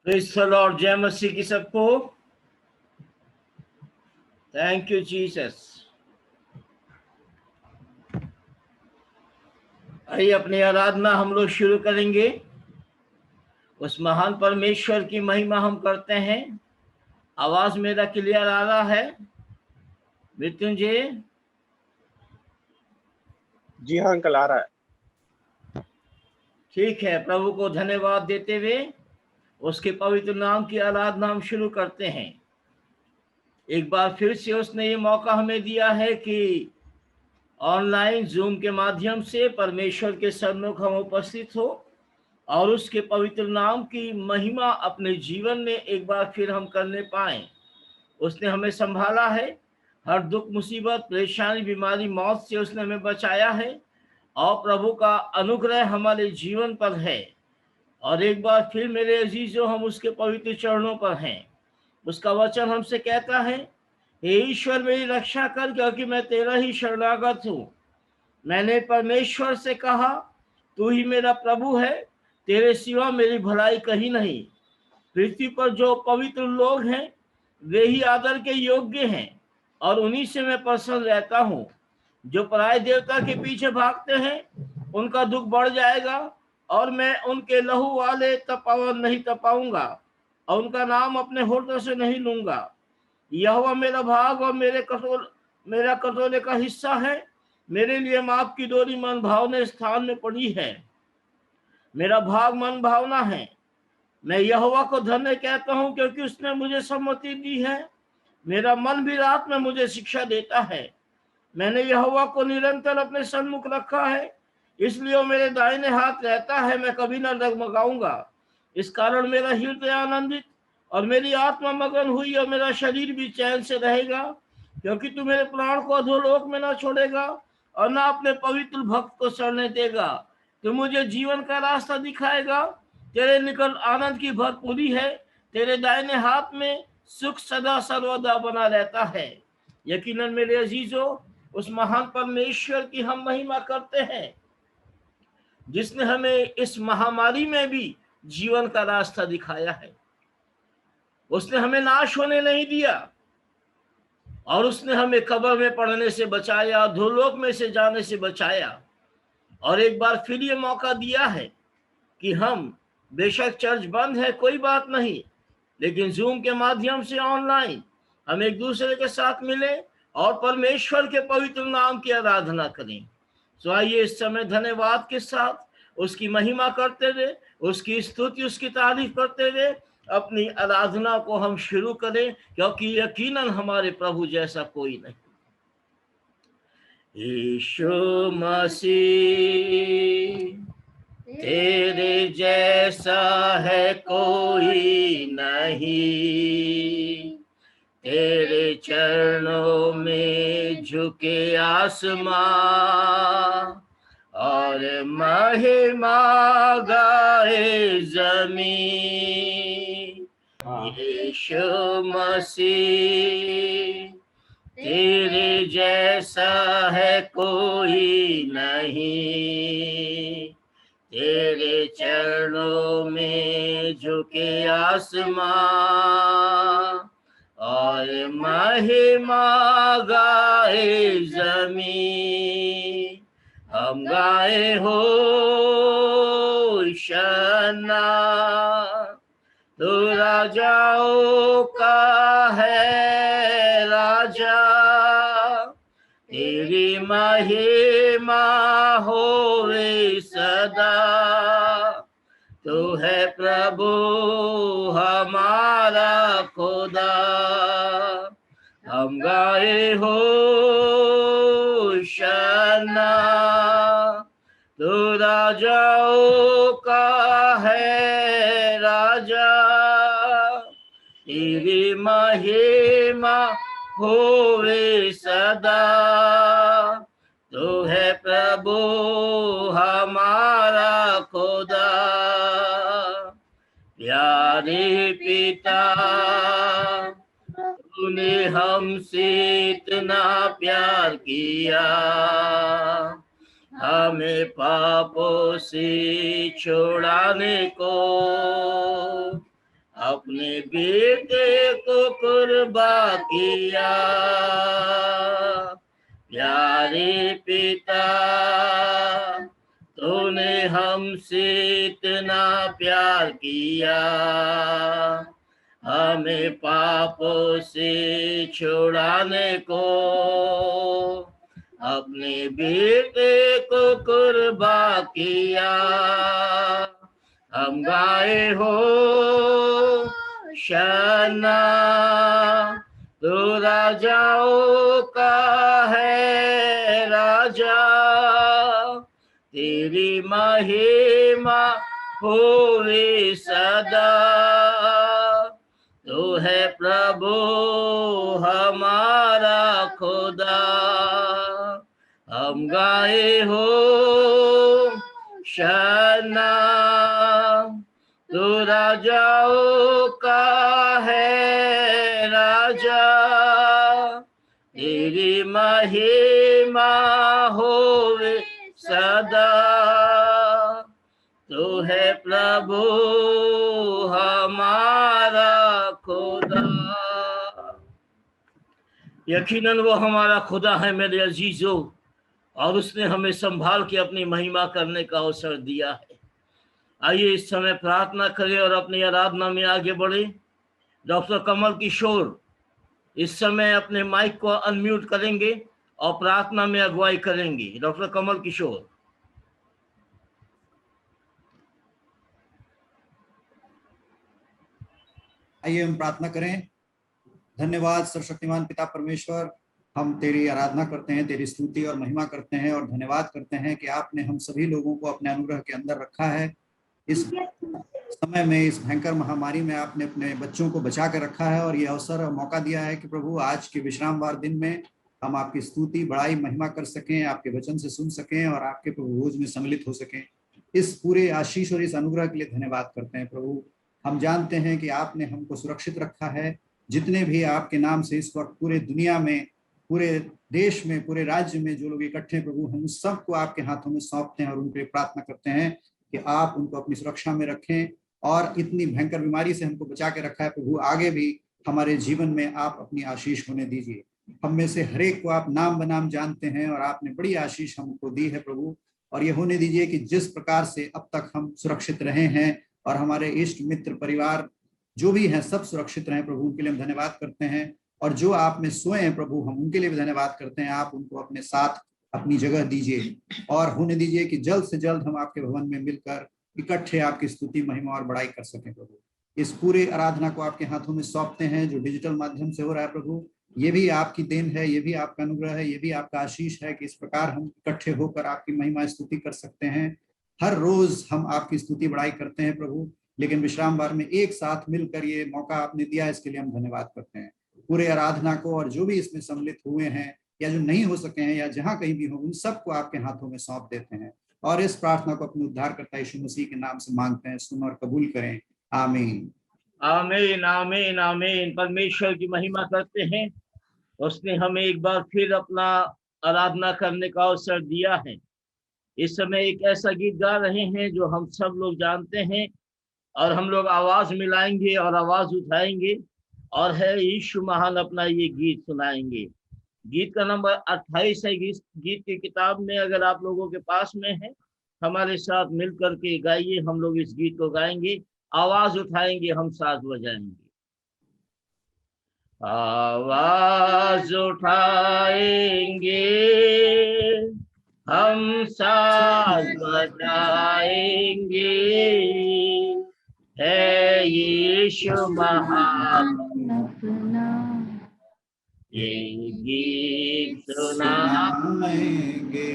Praise the Lord. जय मसीह की सबको। Thank you Jesus. आइए अपनी आराधना हम लोग शुरू करेंगे। उस महान परमेश्वर की महिमा हम करते हैं। आवाज मेरा क्लियर आ रहा है मृत्युंजय? जी हाँ अंकल, आ रहा है। ठीक है। प्रभु को धन्यवाद देते हुए उसके पवित्र नाम की आराधना हम शुरू करते हैं। एक बार फिर से उसने ये मौका हमें दिया है कि ऑनलाइन जूम के माध्यम से परमेश्वर के सन्मुख हम उपस्थित हो और उसके पवित्र नाम की महिमा अपने जीवन में एक बार फिर हम करने पाए। उसने हमें संभाला है। हर दुख, मुसीबत, परेशानी, बीमारी, मौत से उसने हमें बचाया है और प्रभु का अनुग्रह हमारे जीवन पर है। और एक बार फिर मेरे अजीजों, हम उसके पवित्र चरणों पर हैं। उसका वचन हमसे कहता है, हे ईश्वर मेरी रक्षा कर, क्योंकि मैं तेरा ही शरणागत हूँ। मैंने परमेश्वर से कहा, तू ही मेरा प्रभु है, तेरे सिवा मेरी भलाई कहीं नहीं। पृथ्वी पर जो पवित्र लोग हैं वे ही आदर के योग्य हैं और उन्हीं से मैं प्रसन्न रहता हूँ। जो पराये देवता के पीछे भागते हैं उनका दुख बढ़ जाएगा और मैं उनके लहू वाले तपावन नहीं तपाऊंगा और उनका नाम अपने होठों से नहीं लूंगा। यहोवा मेरा भाग और मेरा कटोरे का हिस्सा है। मेरे लिए माफ की डोरी मन भावने स्थान में पड़ी है। मेरा भाग मन भावना है। मैं यहोवा को धन्य कहता हूँ, क्योंकि उसने मुझे सम्मति दी है। मेरा मन भी रात में मुझे शिक्षा देता है। मैंने यहोवा को निरंतर अपने सन्मुख रखा है, इसलिए वो मेरे दाहिने हाथ रहता है। मैं कभी न डगमगाऊंगा। इस कारण मेरा हृदय आनंदित और मेरी आत्मा मगन हुई और मेरा शरीर भी चैन से रहेगा, क्योंकि तू मेरे प्राण को अधोलोक में न छोड़ेगा और न अपने पवित्र भक्त को सड़ने देगा। तू मुझे जीवन का रास्ता दिखाएगा। तेरे निकट आनंद की भरपूरी है। तेरे दाहिने हाथ में सुख सदा सर्वदा बना रहता है। यकीनन मेरे अजीजों, उस महान परमेश्वर की हम महिमा करते हैं जिसने हमें इस महामारी में भी जीवन का रास्ता दिखाया है। उसने हमें नाश होने नहीं दिया और उसने हमें कब्र में पड़ने से बचाया, धूलोक में से जाने से बचाया। और एक बार फिर ये मौका दिया है कि हम, बेशक चर्च बंद है कोई बात नहीं, लेकिन जूम के माध्यम से ऑनलाइन हम एक दूसरे के साथ मिले और परमेश्वर के पवित्र नाम की आराधना करें। तो आइए इस समय धन्यवाद के साथ उसकी महिमा करते हुए, उसकी स्तुति, उसकी तारीफ करते हुए अपनी आराधना को हम शुरू करें, क्योंकि यकीनन हमारे प्रभु जैसा कोई नहीं। यीशु मसीह तेरे जैसा है कोई नहीं। तेरे चरणों में झुके आसमां और महिमा गाए जमीन। यीशु मसीह तेरे जैसा है कोई नहीं। तेरे चरणों में झुके आसमां और महिमा गाए जमीन। हम गाए हो शना, तू राजाओं का है राजा। तेरी महिमा होवे सदा। तू है प्रभु हमारा खुदा। हम गाए हो शना, तू राजाओं का है राजा। तेरी महिमा होवे सदा। तू है प्रभु हमारा खुदा। प्यारे पिता, तूने हमसे इतना प्यार किया। हमें पापों से छुड़ाने को अपने बेटे को कुर्बा किया। प्यारे पिता, तूने हमसे इतना प्यार किया, हमें पापों से छुड़ाने को अपने बेटे को कुर्बा किया। हम गाए हो शाना, तू राजाओं का है राजा, तेरी महिमा होवे सदा। तू है प्रभु हमारा खुदा। हम गाए हो शाना, तू राजाओं का है राजा, तेरी महिमा होवे सदा। तू है प्रभु हमारा खुदा। यकीनन वो हमारा खुदा है मेरे अजीजों, और उसने हमें संभाल के अपनी महिमा करने का अवसर दिया है। आइए इस समय प्रार्थना करें और अपनी आराधना में आगे बढ़े। डॉक्टर कमल किशोर इस समय अपने माइक को अनम्यूट करेंगे और प्रार्थना में अगुवाई करेंगे। डॉक्टर कमल किशोर। आइए हम प्रार्थना करें। धन्यवाद सर्वशक्तिमान पिता परमेश्वर, हम तेरी आराधना करते हैं, तेरी स्तुति और महिमा करते हैं और धन्यवाद करते हैं कि आपने हम सभी लोगों को अपने अनुग्रह के अंदर रखा है। इस समय में, इस भयंकर महामारी में आपने अपने बच्चों को बचा कर रखा है और ये अवसर और मौका दिया है कि प्रभु आज के विश्रामवार दिन में हम आपकी स्तुति बड़ाई महिमा कर सकें, आपके वचन से सुन सकें और आपके प्रभु भोज में सम्मिलित हो सकें। इस पूरे आशीष और इस अनुग्रह के लिए धन्यवाद करते हैं प्रभु। हम जानते हैं कि आपने हमको सुरक्षित रखा है। जितने भी आपके नाम से इस वक्त पूरे दुनिया में, पूरे देश में, पूरे राज्य में जो लोग इकट्ठे हैं प्रभु, हम सबको आपके हाथों में सौंपते हैं और उनके प्रार्थना करते हैं कि आप उनको अपनी सुरक्षा में रखें। और इतनी भयंकर बीमारी से हमको बचा के रखा है प्रभु, आगे भी हमारे जीवन में आप अपनी आशीष होने दीजिए। हम में से हर एक को आप नाम बनाम जानते हैं और आपने बड़ी आशीष हमको दी है प्रभु। और ये होने दीजिए कि जिस प्रकार से अब तक हम सुरक्षित रहे हैं और हमारे इष्ट मित्र परिवार जो भी हैं सब सुरक्षित रहें प्रभु, उनके लिए हम धन्यवाद करते हैं। और जो आप में सोए हैं प्रभु, हम उनके लिए भी धन्यवाद करते हैं। आप उनको अपने साथ अपनी जगह दीजिए और होने दीजिए कि जल्द से जल्द हम आपके भवन में मिलकर इकट्ठे आपकी स्तुति महिमा और बड़ाई कर सकें प्रभु। इस पूरे आराधना को आपके हाथों में सौंपते हैं जो डिजिटल माध्यम से हो रहा है प्रभु। ये भी आपकी देन है, ये भी आपका अनुग्रह है, ये भी आपका आशीष है कि इस प्रकार हम इकट्ठे होकर आपकी महिमा स्तुति कर सकते हैं। हर रोज हम आपकी स्तुति बड़ाई करते हैं प्रभु, लेकिन विश्रामवार में एक साथ मिलकर ये मौका आपने दिया, इसके लिए हम धन्यवाद करते हैं। पूरे आराधना को और जो भी इसमें सम्मिलित हुए हैं या जो नहीं हो सके हैं या जहां कहीं भी हो, उन सबको आपके हाथों में सौंप देते हैं और इस प्रार्थना को अपने उद्धारकर्ता यीशु मसीह के नाम से मांगते हैं। सुन और कबूल करें। आमीन आमीन आमीन आमीन। परमेश्वर की महिमा करते हैं, उसने हमें एक बार फिर अपना आराधना करने का अवसर दिया है। इस समय एक ऐसा गीत गा रहे हैं जो हम सब लोग जानते हैं और हम लोग आवाज मिलाएंगे और आवाज उठाएंगे और है यीशु महान अपना ये गीत सुनाएंगे। गीत का नंबर 28 है। गीत की किताब में अगर आप लोगों के पास में है, हमारे साथ मिल करके गाइए। हम लोग इस गीत को गाएंगे, आवाज उठाएंगे, हम साथ बजाएंगे। आवाज उठाएंगे, हम साथ बजाएंगे, है यीशु महान ये गीत सुनाएंगे,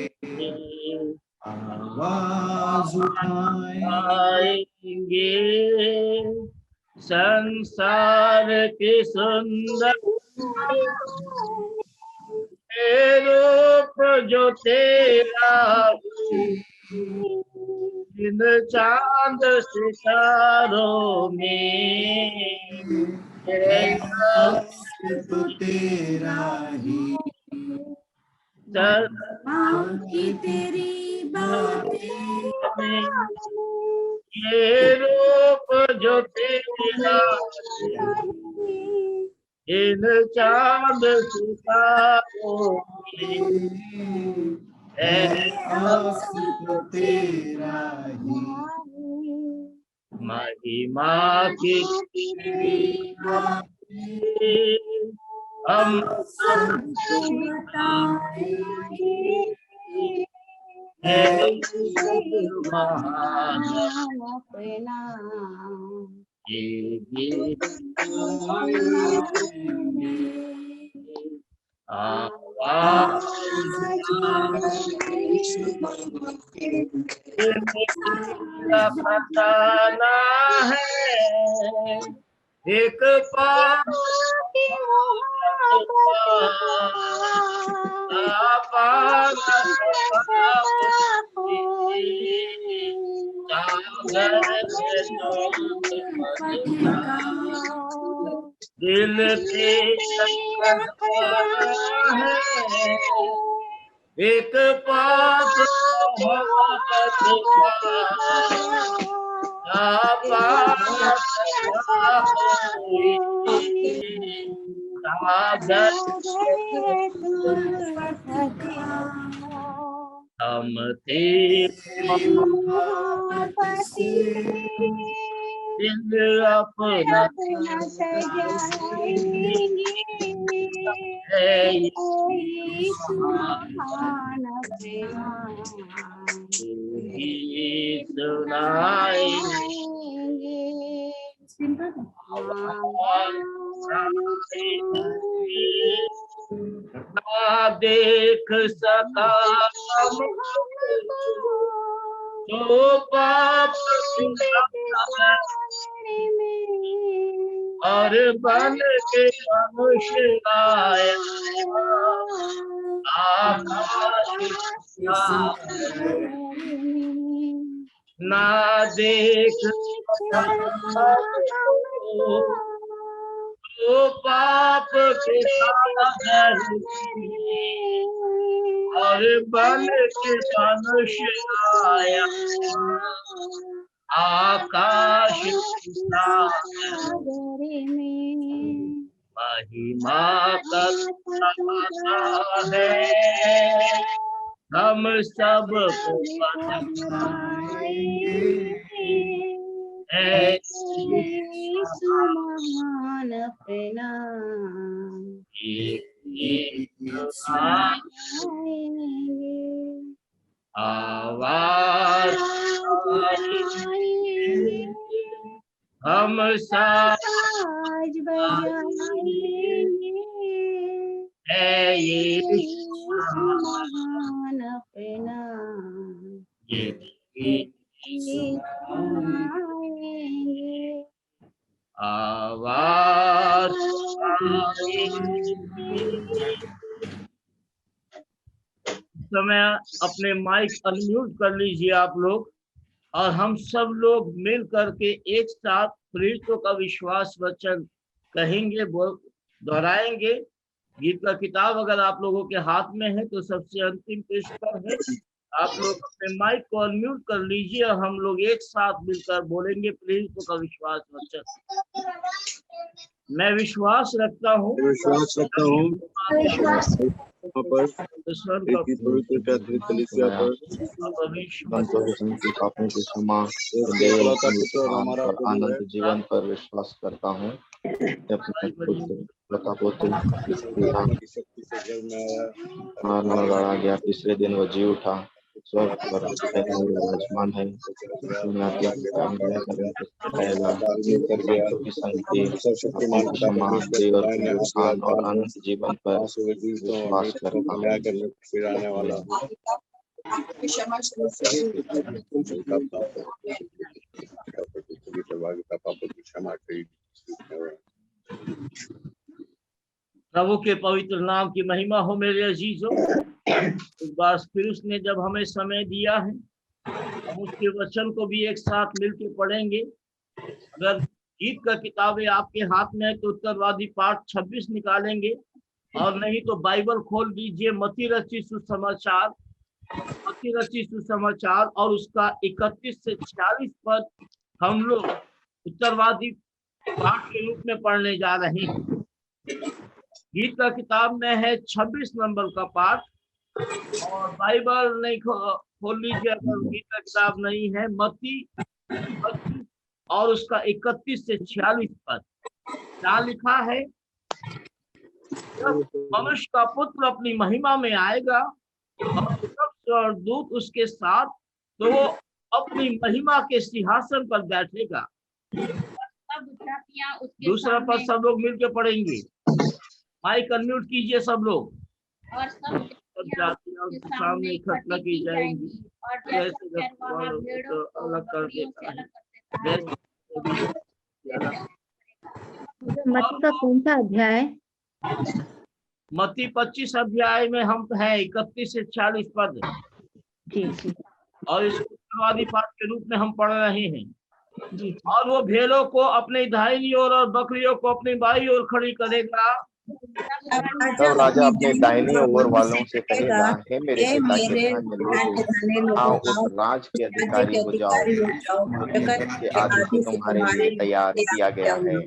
आवाज उठाएंगे, संसार के सुंदर रूप जो तेरा, इन चांद सितारों में तो तेरा ही की तेरी बातें ये रूप जो तेरा इन चांद सितारों में है आशिक तेरा ही महिमा की हम महान ये गीत आवाज मेरा खजाना है एक पाप दिल के है एक पाप हम दिल अपना ना देख सका तो पाप और बन के मनुष्य आया ना देख तो पाप के सागर और बन के मनुष्य आया आकाश महिमा करता है हम सब महान अपना आवाज हम साज बजाएंगे है ये महान अपना आवाज समय अपने माइक अनम्यूट कर लीजिए आप लोग और हम सब लोग मिल करके एक साथ प्रेरितों का विश्वास वचन कहेंगे, दोहराएंगे। गीत का किताब अगर आप लोगों के हाथ में है तो सबसे अंतिम पृष्ठ पर है। आप लोग अपने माइक को अनम्यूट कर लीजिए और हम लोग एक साथ मिलकर बोलेंगे प्रेरितों का विश्वास वचन। मैं विश्वास रखता हूँ ईश्वर का पवित्र कैथोलिक कलीसिया पर पापों की क्षमा और आनंद जीवन पर विश्वास करता हूँ। लड़ा गया, तीसरे दिन वो जी उठा, स्वर्ग पर विराजमान है। क्षमा और अनंत जीवन पर विश्वास करता हूँ। प्रभु के पवित्र नाम की महिमा हो मेरे अजीजों। एक बार फिर उसने जब हमें समय दिया है हम उसके वचन को भी एक साथ मिलकर पढ़ेंगे। अगर गीत का किताबें आपके हाथ में है तो उत्तरवादी पाठ 26 निकालेंगे और नहीं तो बाइबल खोल दीजिए। मत्ती रचित सुसमाचार की रची सुसमाचार और उसका 31 से 46 पद हम लोग उत्तरवादी पाठ के रूप में पढ़ने जा रहे हैं। गीत का किताब में है 26 नंबर का पाठ, और बाइबल नहीं खोल लीजिए अगर गीत का किताब नहीं है। मत्ती 25 और उसका 31 से 46 पद क्या लिखा है? जब मनुष्य का पुत्र अपनी महिमा में आएगा और सब स्वर्गदूत उसके साथ, तो वो अपनी महिमा के सिंहासन पर बैठेगा। सब जातियां उसके दूसरा पद सब लोग मिलकर पढ़ेंगे। माइक अनम्यूट कीजिए सब लोग। और सब जातियां उसके सामने इकट्ठा की जाएंगी। और जैसे भेड़ों को अलग कर देता है। मत्ती का कौन सा अध्याय? मत्ती 25 अध्याय में हम हैं 31 से 40 पद, जी जी और इसको उत्तरवादी पाठ के रूप में हम पढ़ रहे हैं। जी। और वो भेड़ों को अपनी दाहिनी ओर और बकरियों को अपनी बाईं ओर खड़ी करेगा। तब राजा अपने दाहिनी ओर वालों से कहेगा, हे मेरे पिता के धन्य लोगों, आओ उस राज के अधिकारी हो जाओ जो जगत के आदि से तुम्हारे लिए तैयार किया गया है।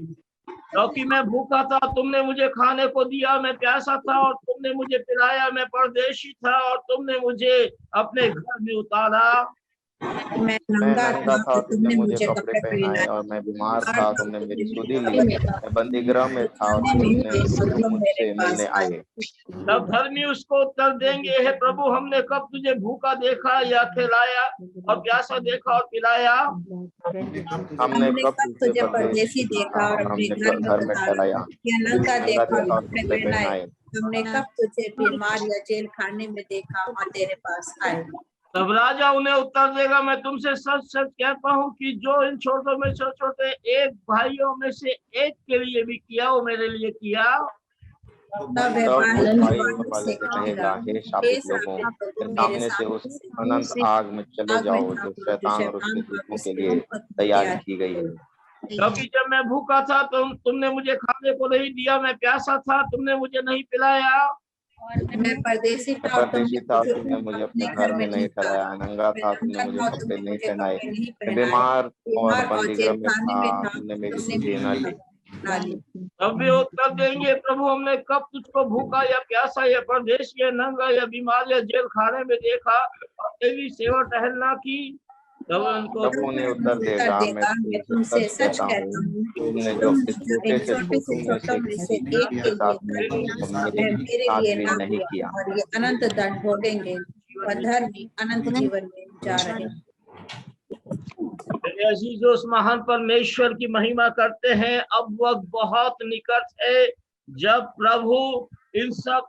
क्योंकि मैं भूखा था, तुमने मुझे खाने को दिया, मैं प्यासा था और तुमने मुझे पिलाया, मैं परदेशी था और तुमने मुझे अपने घर में उतारा, मैं नंगा था, तुमने मुझे कपड़े पहनाए, और मैं बीमार था, तुमने मेरी सुधि ली, मैं बंदीगृह में था और तुम मुझसे मिलने आए। तब धर्मी उसको उत्तर देंगे, हे प्रभु, हमने कब तुझे भूखा देखा या खिलाया और प्यासा देखा और पिलाया? हमने कब तुझे परदेशी देखा और अपने घर में ठहराया, या नंगा देखा और कपड़े पहनाए? हमने कब तुझे बीमार या जेल खाने में देखा और तेरे पास आए? तब राजा उन्हें उत्तर देगा, मैं तुमसे सच सच कहता हूँ कि जो इन छोटों में से छोटे एक भाइयों में से एक के लिए भी किया, वो मेरे लिए किया। तब वाले से कहेगा, हे शापित लोगों, सामने से उस अनंत आग में चले जाओ जो शैतान और उसके दूतों के लिए तैयार की गई है। क्योंकि जब मैं भूखा था तुमने मुझे खाने को नहीं दिया, मैं प्यासा था, तुमने मुझे नहीं पिलाया, मैं परदेशी था, तुमने मुझे अपने घर में नहीं ठहराया, नंगा था, तुमने मुझे कपड़े नहीं पहनाए, बीमार और बंदीगृह में था, तुमने मेरी सुधि न ली। तब भी उत्तर देंगे, प्रभु, हमने कब तुझको भूखा या प्यासा या परदेशी या नंगा या बीमार या जेल खाने में देखा और तेरी सेवा टहलना की? तब उन्हें उत्तर देगा, मैं तुमसे सच कहता हूँ, तुमने जो छोटे से छोटों में से एक के साथ मेरे लिए नहीं किया। और ये अनंत दंड भोगेंगे और धर्मी अनंत जीवन में जा रहे हैं। अजीजों, उस महान परमेश्वर की महिमा करते हैं। अब वक्त बहुत निकट है जब प्रभु इन सब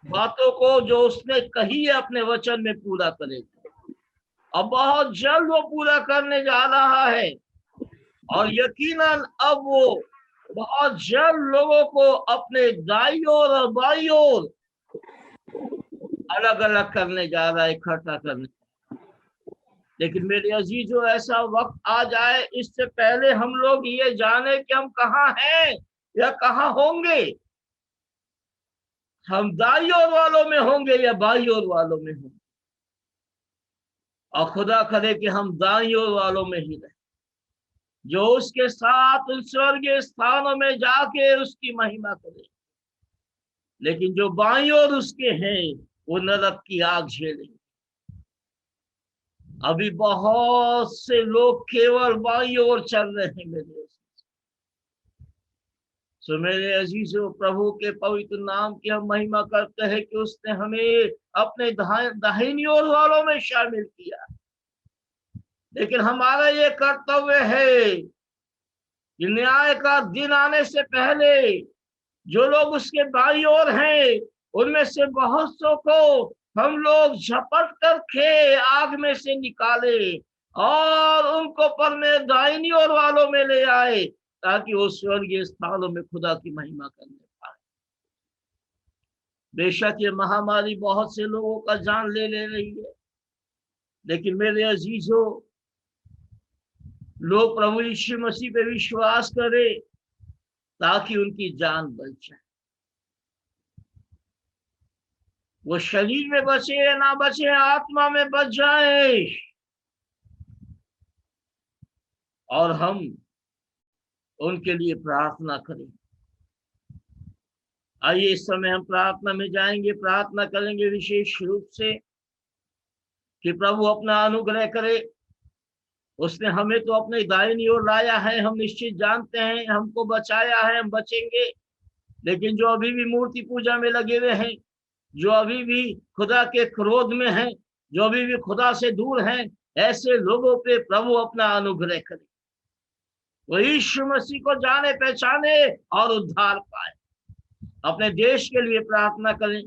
बातों को जो उसने कही है अपने वचन में पूरा करेगा, और बहुत जल्द वो पूरा करने जा रहा है। और यकीनन अब वो बहुत जल्द लोगों को अपने दाईं ओर और बाईं ओर अलग अलग करने जा रहा है, इकट्ठा करने। लेकिन मेरे अजीजों, ऐसा वक्त आ जाए इससे पहले हम लोग ये जाने कि हम कहाँ हैं या कहाँ होंगे। हम दाईं ओर वालों में होंगे या बाईं ओर वालों में होंगे। और खुदा करे कि हम दाईं ओर वालों में ही रहे, जो उसके साथ उन स्वर्गीय स्थानों में जाके उसकी महिमा करे। लेकिन जो बाईं ओर उसके हैं वो नरक की आग झेलेंगे। अभी बहुत से लोग केवल बाईं ओर चल रहे हैं मेरे। सो मेरे अजीजों, प्रभु के पवित्र नाम की हम महिमा करते हैं कि उसने हमें अपने दाहिनी ओर वालों में शामिल किया। लेकिन हमारा ये कर्तव्य है कि न्याय का दिन आने से पहले जो लोग उसके बाईं ओर हैं उनमें से बहुत सौ को हम लोग झपट करके आग में से निकाले और उनको परमे दाहिनी ओर वालों में ले आए, ताकि वो स्वर्गीय स्थानों में खुदा की महिमा करने पाए। बेशक ये महामारी बहुत से लोगों का जान ले रही है, लेकिन मेरे अजीजों, लोग प्रभु यीशु मसीह पे विश्वास करें ताकि उनकी जान बच जाए। वो शरीर में बचे या ना बचे, आत्मा में बच जाए और हम उनके लिए प्रार्थना करें। आइए इस समय हम प्रार्थना में जाएंगे, प्रार्थना करेंगे विशेष रूप से कि प्रभु अपना अनुग्रह करे। उसने हमें तो अपने दाहिनी ओर लाया है, हम निश्चित जानते हैं, हमको बचाया है, हम बचेंगे। लेकिन जो अभी भी मूर्ति पूजा में लगे हुए हैं, जो अभी भी खुदा के क्रोध में हैं, जो अभी भी खुदा से दूर हैं, ऐसे लोगों पे प्रभु अपना अनुग्रह करे, वो यीशु मसीह को जाने पहचाने और उद्धार पाए। अपने देश के लिए प्रार्थना करें।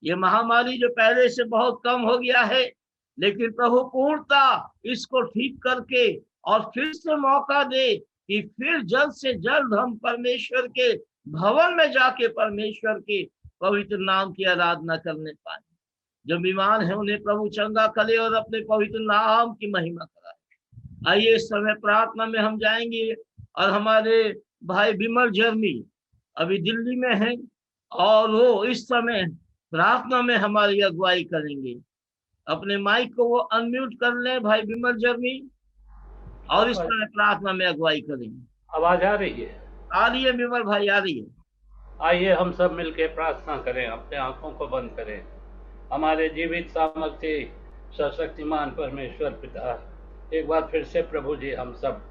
ये महामारी जो पहले से बहुत कम हो गया है, लेकिन प्रभु पूर्णता इसको ठीक करके और फिर से मौका दे कि फिर जल्द से जल्द हम परमेश्वर के भवन में जाके परमेश्वर के पवित्र नाम की आराधना करने पाए। जो बीमार है उन्हें प्रभु चंगा करे और अपने पवित्र नाम की महिमा कराए। आइए इस समय प्रार्थना में हम जाएंगे और हमारे भाई विमल जर्मी अभी दिल्ली में हैं और वो इस समय प्रार्थना में हमारी अगुवाई करेंगे। अपने माइक को वो अनम्यूट कर लें भाई विमल जर्मी, और इस समय प्रार्थना में अगुवाई करेंगे। आवाज आ रही है? आ रही है विमल भाई, आ रही है। आइए हम सब मिलकर प्रार्थना करें, अपने आंखों को बंद करें। हमारे जीवित सामर्थ्य सर्वशक्तिमान परमेश्वर पिता, एक बार फिर से प्रभु जी हम सब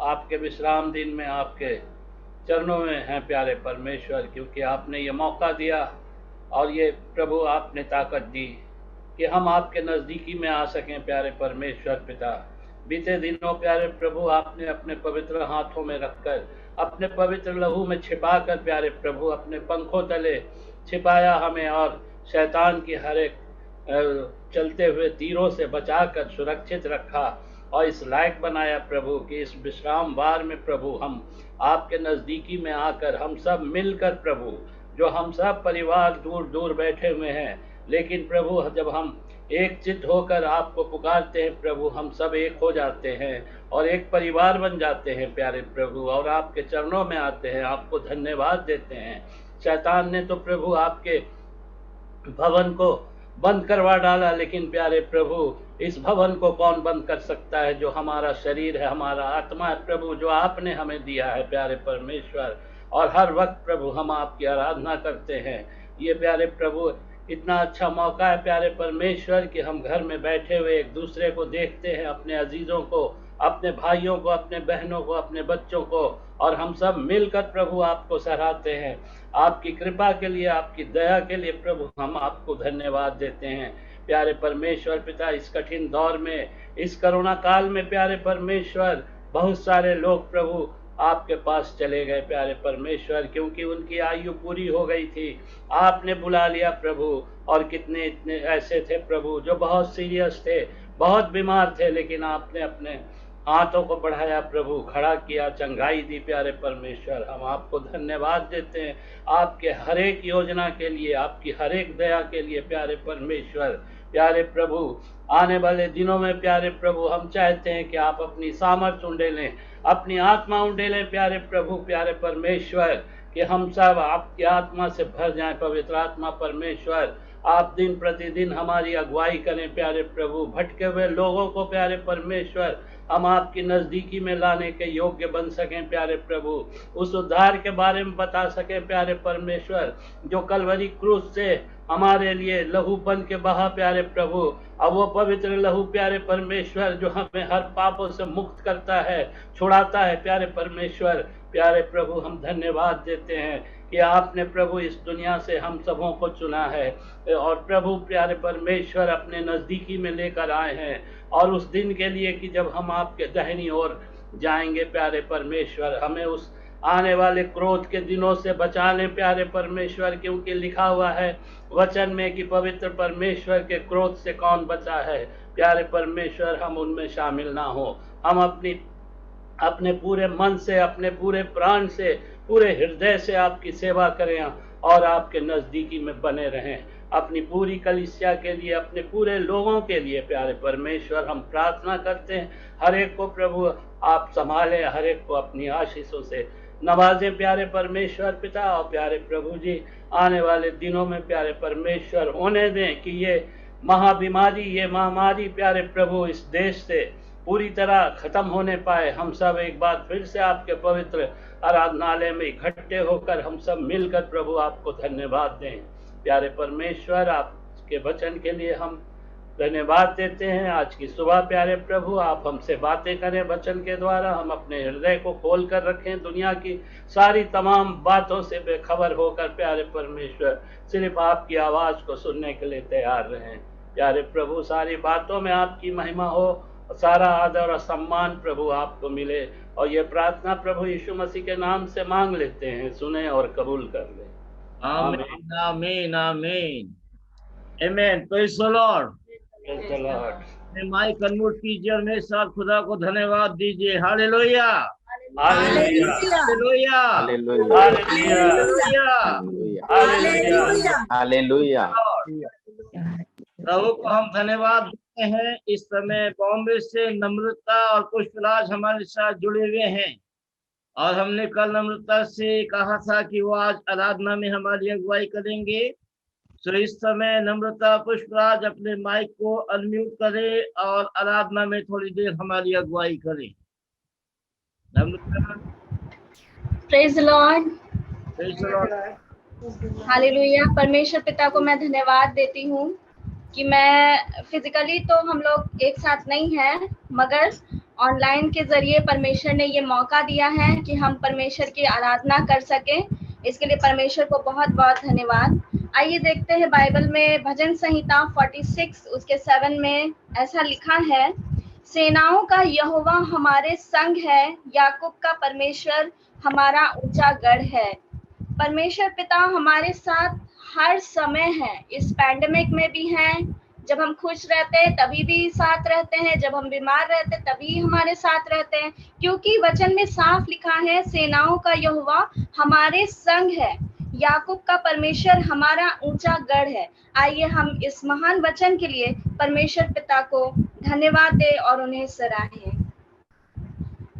आपके विश्राम दिन में आपके चरणों में हैं प्यारे परमेश्वर, क्योंकि आपने ये मौका दिया और ये प्रभु आपने ताकत दी कि हम आपके नज़दीकी में आ सकें प्यारे परमेश्वर पिता। बीते दिनों प्यारे प्रभु आपने अपने पवित्र हाथों में रखकर, अपने पवित्र लहू में छिपाकर प्यारे प्रभु अपने पंखों तले छिपाया हमें और शैतान की हर एक चलते हुए तीरों से बचाकर सुरक्षित रखा और इस लायक बनाया प्रभु कि इस विश्राम वार में प्रभु हम आपके नज़दीकी में आकर हम सब मिलकर प्रभु, जो हम सब परिवार दूर दूर बैठे हुए हैं, लेकिन प्रभु जब हम एक चित्त होकर आपको पुकारते हैं प्रभु, हम सब एक हो जाते हैं और एक परिवार बन जाते हैं प्यारे प्रभु, और आपके चरणों में आते हैं, आपको धन्यवाद देते हैं। शैतान ने तो प्रभु आपके भवन को बंद करवा डाला, लेकिन प्यारे प्रभु इस भवन को कौन बंद कर सकता है, जो हमारा शरीर है, हमारा आत्मा है प्रभु, जो आपने हमें दिया है प्यारे परमेश्वर। और हर वक्त प्रभु हम आपकी आराधना करते हैं। ये प्यारे प्रभु इतना अच्छा मौका है प्यारे परमेश्वर कि हम घर में बैठे हुए एक दूसरे को देखते हैं, अपने अजीजों को, अपने भाइयों को, अपने बहनों को, अपने बच्चों को, और हम सब मिलकर प्रभु आपको सराहते हैं। आपकी कृपा के लिए, आपकी दया के लिए प्रभु हम आपको धन्यवाद देते हैं प्यारे परमेश्वर पिता। इस कठिन दौर में, इस कोरोना काल में प्यारे परमेश्वर, बहुत सारे लोग प्रभु आपके पास चले गए प्यारे परमेश्वर, क्योंकि उनकी आयु पूरी हो गई थी। आपने बुला लिया प्रभु, और कितने इतने ऐसे थे प्रभु जो बहुत सीरियस थे, बहुत बीमार थे, लेकिन आपने अपने हाथों को बढ़ाया प्रभु, खड़ा किया, चंगाई दी प्यारे परमेश्वर। हम आपको धन्यवाद देते हैं आपके हर एक योजना के लिए, आपकी हर एक दया के लिए प्यारे परमेश्वर। प्यारे प्रभु आने वाले दिनों में प्यारे प्रभु हम चाहते हैं कि आप अपनी सामर्थ्य उंडेलें, अपनी आत्मा उंडेलें प्यारे प्रभु, प्यारे परमेश्वर, कि हम सब आपकी आत्मा से भर जाएं पवित्र आत्मा परमेश्वर। आप दिन प्रतिदिन हमारी अगुवाई करें प्यारे प्रभु, भटके हुए लोगों को प्यारे परमेश्वर हम आपकी नज़दीकी में लाने के योग्य बन सकें प्यारे प्रभु, उस उद्धार के बारे में बता सकें प्यारे परमेश्वर, जो कलवरी क्रूस से हमारे लिए लहू बन के बहा प्यारे प्रभु। अब वो पवित्र लहू प्यारे परमेश्वर जो हमें हर पापों से मुक्त करता है, छुड़ाता है प्यारे परमेश्वर। प्यारे प्रभु हम धन्यवाद देते हैं कि आपने प्रभु इस दुनिया से हम सबों को चुना है, और प्रभु प्यारे परमेश्वर अपने नज़दीकी में लेकर आए हैं, और उस दिन के लिए कि जब हम आपके दाहिनी ओर जाएंगे प्यारे परमेश्वर, हमें उस आने वाले क्रोध के दिनों से बचा लें प्यारे परमेश्वर, क्योंकि लिखा हुआ है वचन में कि पवित्र परमेश्वर के क्रोध से कौन बचा है प्यारे परमेश्वर। हम उनमें शामिल ना हो, हम अपने पूरे मन से, अपने पूरे प्राण से, पूरे हृदय से आपकी सेवा करें और आपके नज़दीकी में बने रहें। अपनी पूरी कलीसिया के लिए, अपने पूरे लोगों के लिए प्यारे परमेश्वर हम प्रार्थना करते हैं। हर एक को प्रभु आप संभालें, हर एक को अपनी आशीषों से नवाजें प्यारे परमेश्वर पिता, और प्यारे प्रभु जी आने वाले दिनों में प्यारे परमेश्वर होने दें कि ये महाबीमारी, ये महामारी प्यारे प्रभु इस देश से पूरी तरह खत्म होने पाए। हम सब एक बार फिर से आपके पवित्र आराधनालय में इकट्ठे होकर हम सब मिलकर प्रभु आपको धन्यवाद दें। प्यारे परमेश्वर, आपके वचन के लिए हम धन्यवाद देते हैं। आज की सुबह प्यारे प्रभु आप हमसे बातें करें वचन के द्वारा, हम अपने हृदय को खोल कर रखें, दुनिया की सारी तमाम बातों से बेखबर होकर प्यारे परमेश्वर सिर्फ आपकी आवाज को सुनने के लिए तैयार रहें। प्यारे प्रभु, सारी बातों में आपकी महिमा हो, सारा आदर और सम्मान प्रभु आपको मिले, और ये प्रार्थना प्रभु यीशु मसीह के नाम से मांग लेते हैं, सुने और कबूल कर ले। आमीन आमीन आमीन। Amen. Praise the Lord. Praise the Lord। Mic unmute कीजिए और मेरे साथ खुदा को धन्यवाद दीजिए। Hallelujah hallelujah hallelujah hallelujah hallelujah hallelujah. प्रभु को हम धन्यवाद देते हैं। इस समय बॉम्बे से नम्रता और पुष्पराज हमारे साथ जुड़े हुए हैं, और हमने कल नम्रता से कहा था कि वो आज आराधना में हमारी अगुवाई करेंगे। तो इस समय नम्रता पुष्पराज अपने माइक को अनम्यूट करें और आराधना में थोड़ी देर हमारी अगुवाई करें। Namrata. Praise the Lord. Praise the Lord. Hallelujah. परमेश्वर पिता को मैं धन्यवाद देती हूँ कि मैं फिजिकली तो हम लोग एक साथ नहीं हैं, मगर ऑनलाइन के जरिए परमेश्वर ने ये मौका दिया है कि हम परमेश्वर की आराधना कर सकें। इसके लिए परमेश्वर को बहुत बहुत धन्यवाद। आइए देखते हैं बाइबल में भजन संहिता 46 उसके 7 में ऐसा लिखा है, सेनाओं का यहोवा हमारे संग है, याकूब का परमेश्वर हमारा ऊंचा गढ़ है। परमेश्वर पिता हमारे साथ हर समय है, इस पैंडेमिक में भी हैं, जब हम खुश रहते हैं तभी भी साथ रहते हैं, जब हम बीमार रहते हैं तभी हमारे साथ रहते हैं, क्योंकि वचन में साफ लिखा है सेनाओं का यहोवा हमारे संग है, याकूब का परमेश्वर हमारा ऊंचा गढ़ है। आइए हम इस महान वचन के लिए परमेश्वर पिता को धन्यवाद दें और उन्हें सराहें।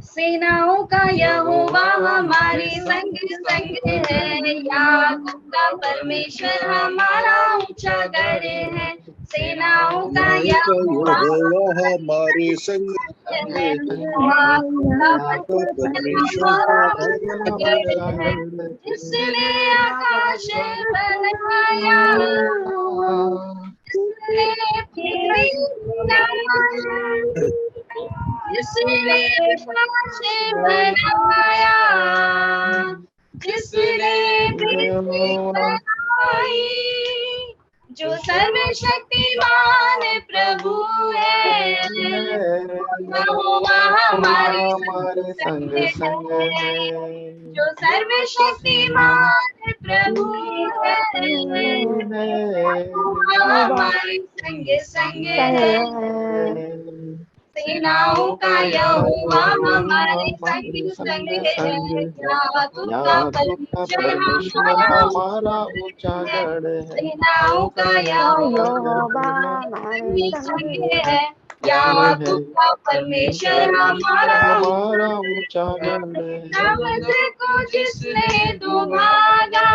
सेनाओं का यहोवा हमारे संग संग है, याकूब का परमेश्वर हमारा ऊंचा गढ़ है। सेनाओं का यहोवा हमारे संग है, जिसने आकाश बनाया, जिसने आकाश बनाया, जिसने पृथ्वी बनाई, जो सर्वशक्तिमान प्रभु है, यहोवा हमारे संग है, जो सर्वशक्तिमान प्रभु है, यहोवा हमारे संग है। सेनाओं का यहोवा हमारे संग है, याकूब का परमेश्वर हमारा ऊंचा गढ़ है। सेनाओं का यहोवा हमारे संग है, याकूब का परमेश्वर हमारा ऊंचा गढ़ है। समुद्र को जिसने दुभागा,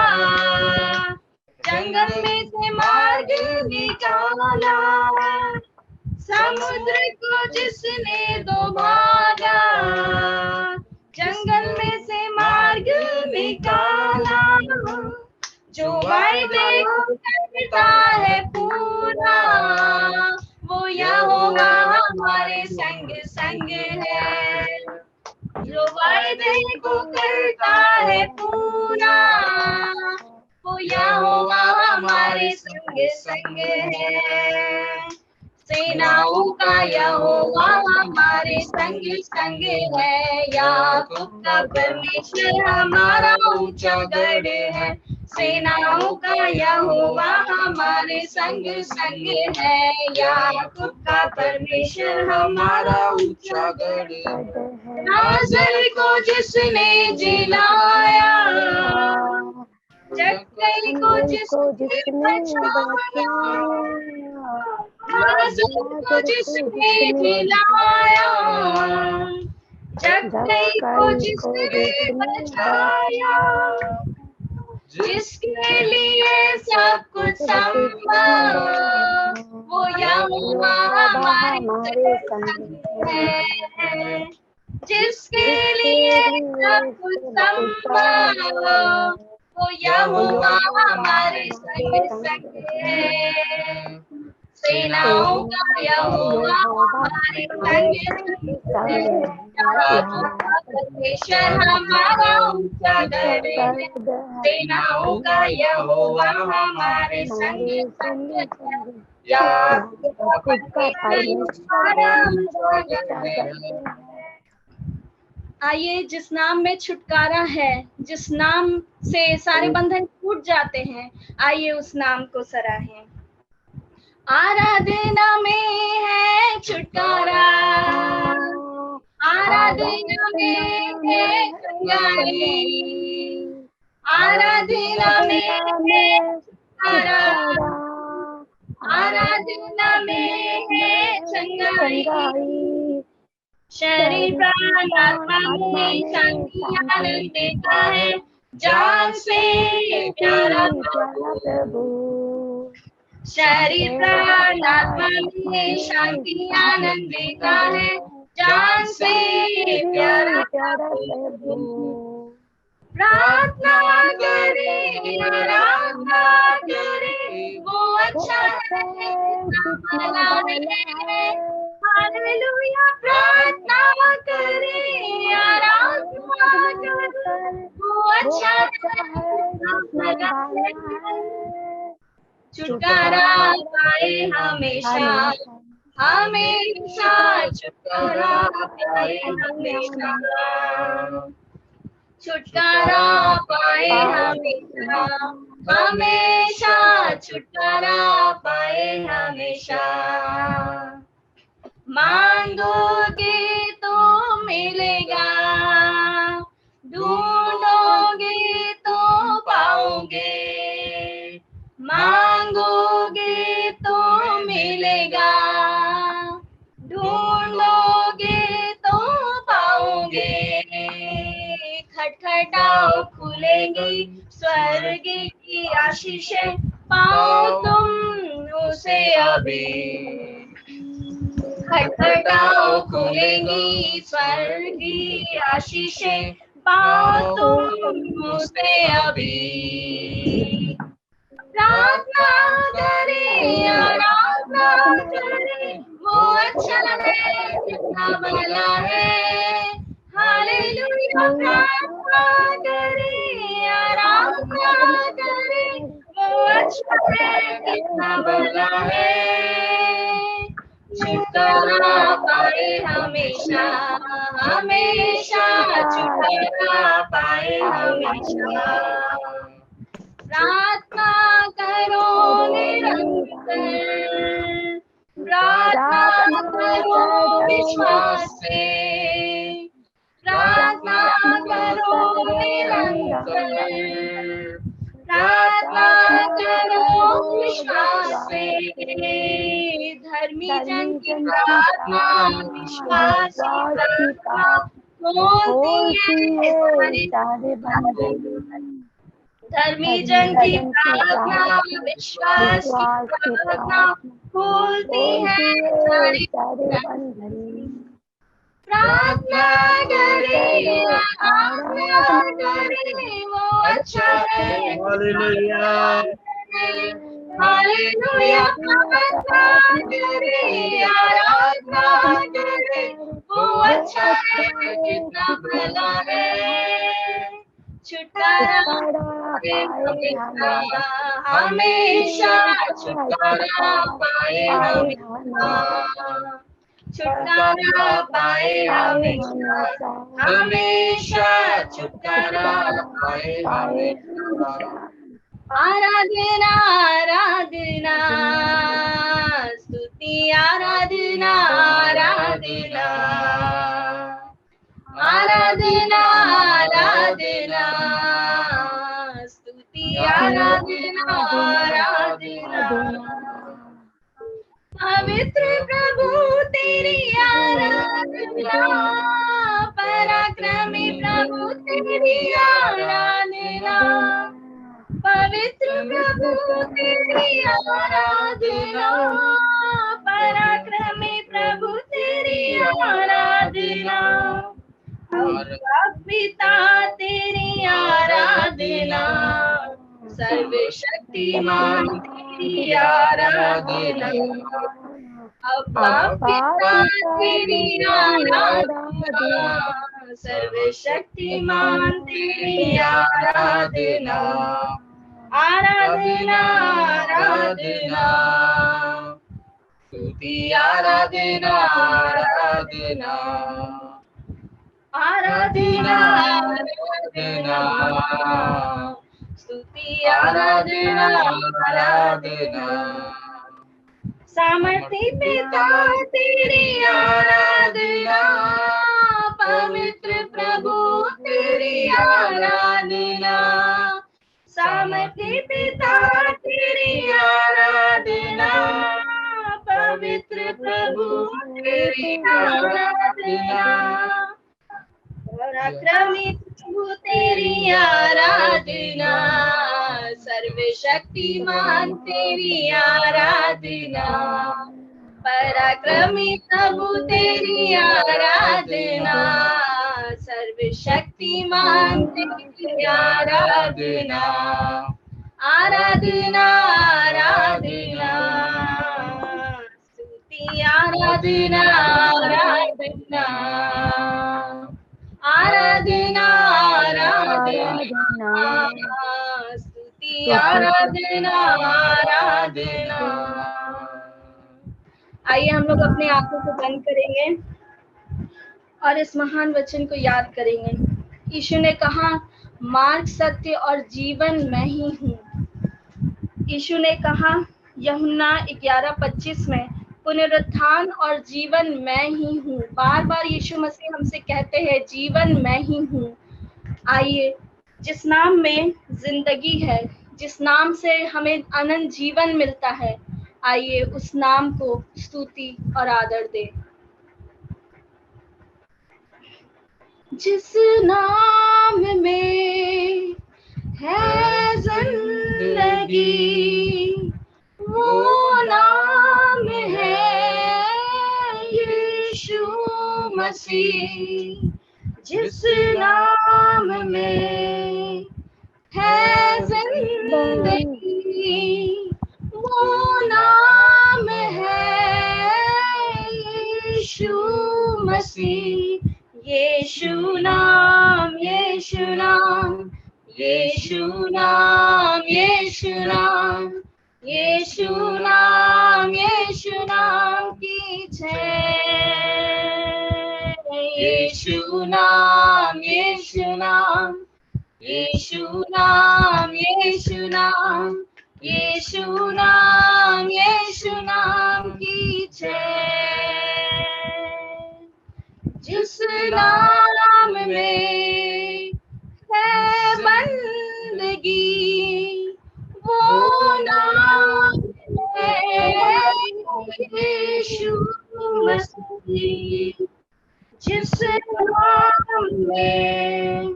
जंगल में से मार्ग निकाला, समुद्र को जिसने दुभागा, जंगल में से मार्ग निकाला, जो वायदे को करता है पूरा, वो यहोवा हमारे संग है। जो वायदे को करता है पूरा, वो यहोवा हमारे संग है। सेनाओं का यहोवा हमारे संग है, याकूब का परमेश्वर हमारा ऊंचा गढ़ है। सेनाओं का यहोवा हमारे संग है, याकूब का परमेश्वर हमारा ऊंचा गढ़ है। नाज़र को जिसने जिलाया, जक्कई को जिसने बचाया, नाज़र को जिसने जिलाया, जग कई को जिसने बचाया, जिसके लिए सब कुछ संभव, वो यहोवा हमारे संग है। जिसके लिए सब कुछ संभव, वो यहोवा हमारे संग है। सेनाओं का यहोवा हमारे संग है। परमेश्वर हमारा ऊंचा गढ़ है। सेनाओं का यहोवा हमारे संग है। आइए, जिस नाम में छुटकारा है, जिस नाम से सारे बंधन टूट जाते हैं, आइए उस नाम को सराहें। आराधना में है छुटकारा, आराधना में है कंगाली, आराधना में है छुटकारा, आराधना में है चंगाई। शरीर प्राण आत्मा में शांति आनंद देता है, जान से प्यारा प्रभु। शरीर प्राण आत्मा में शांति आनंद देता है, जान से प्यारा प्रभु। प्रार्थना करे, आराधना करे, वो अच्छा है, भला है। हालेलुया। प्रार्थना करे, आराधना करे, वो अच्छा है, भला है। छुटकारा पाए हमेशा, हमेशा छुटकारा पाए हमेशा, छुटकारा पाए हमेशा, हमेशा छुटकारा पाए हमेशा। मांगोगे तो मिलेगा, ढूंढोगे तो पाओगे, मांगोगे तो मिलेगा, ढूंढोगे तो पाओगे। खटखटाओ खुलेंगी स्वर्ग की आशीषें, पाओ तुम उसे अभी। खटखटाओ खुलेंगी स्वर्ग की आशीषें, पाओ तुम उसे अभी। प्रार्थना करे, आराधना करे, वो अच्छा है, कितना भला है। हालेलुया। प्रार्थना करे, आराधना करे, वो अच्छा है, कितना भला है। छुटकारा पाए हमेशा, हमेशा छुटकारा पाए हमेशा। प्रार्थना करो निरंतर, प्रार्थना करो विश्वास से, प्रार्थना करो निरंतर, प्रार्थना करो विश्वास से। धर्मी जन की प्रार्थना विश्वास की प्रार्थना होती है सारे बंधन। धर्मी जन की प्रार्थना विश्वास की प्रार्थना खोलती है सारे बंधन। प्रार्थना करे, आराधना करे, वो अच्छा है। हालेलुया। हालेलुया। प्रार्थना करे, आराधना करे, वो अच्छा है, कितना भला है। छुटकारा हमेशा, छुटकारा पाए हमेशा, छुटकारा पाए हमेशा, हमेशा छुटकारा पाए हमेशा। आराधना आराधना स्तुति, आराधना आराधना, आराधना आराधना स्तुति, आराधना आराधना। पवित्र प्रभु तेरी आराधना, पराक्रमी प्रभु तेरी आराधना, पवित्र प्रभु तेरी आराधना, पराक्रमी प्रभु तेरी आराधना, पिता तेरी आराधना, सर्वशक्तिमान तेरी आराधना, अब्बा पिता तेरी आराधना, सर्वशक्तिमान तेरी आराधना, आराधना आराधना, स्तुति आराधना आराधना, आराधना आराधना, स्तुति आराधना आराधना, सामर्थी पिता तेरी आराधना, पवित्र प्रभु तेरी आराधना, सामर्थी पिता तेरी आराधना, पवित्र प्रभु तेरी आराधना, पराक्रमी प्रभु तेरी आराधना, सर्वशक्तिमान तेरी आराधना, पराक्रमी प्रभु तेरी आराधना, सर्वशक्तिमान तेरी आराधना, आराधना आराधना, स्तुति आराधना आराधना, आराधना आराधना, स्तुति आराधना आराधना। आइए हम लोग अपने आंखों को बंद करेंगे और इस महान वचन को याद करेंगे। यीशु ने कहा, मार्ग, सत्य और जीवन मैं ही हूँ। यीशु ने कहा यूहन्ना 11:25 में, पुनरुत्थान और जीवन मैं ही हूँ। बार बार यीशु मसीह हमसे कहते हैं, जीवन मैं ही हूँ। आइए, जिस नाम में जिंदगी है, जिस नाम से हमें अनंत जीवन मिलता है, आइए उस नाम को स्तुति और आदर दें। जिस नाम में है जिंदगी, वो नाम है यीशु मसीह। जिस नाम में है जिंदगी, वो नाम है यीशु मसीह। यीशु नाम, यीशु नाम, यीशु नाम, यीशु नाम, यीशु नाम, यीशु नाम की जय। यीशु नाम, यीशु नाम, यीशु नाम, यीशु नाम, यीशु नाम, यीशु नाम की जय। जिस नाम में है बंदगी, वो नाम है यीशु मसीह। जिस नाम में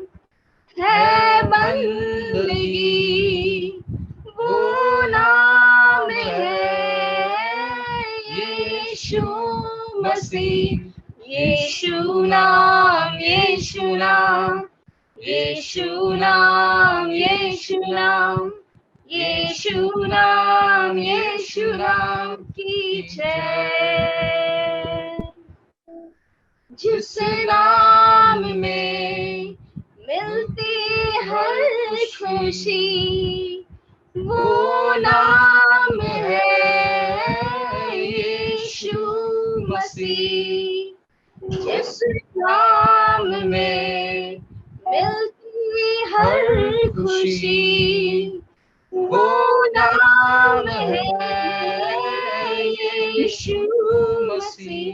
है बंदगी, वो नाम है यीशु मसीह। यीशु नाम, यीशु नाम, यीशु नाम, यीशु नाम, यीशु नाम, यीशु नाम की जय। जिस नाम में मिलती हर खुशी, वो नाम है यीशु मसीह। जिस नाम में मिलती हर खुशी, वो नाम है यीशु मसीह।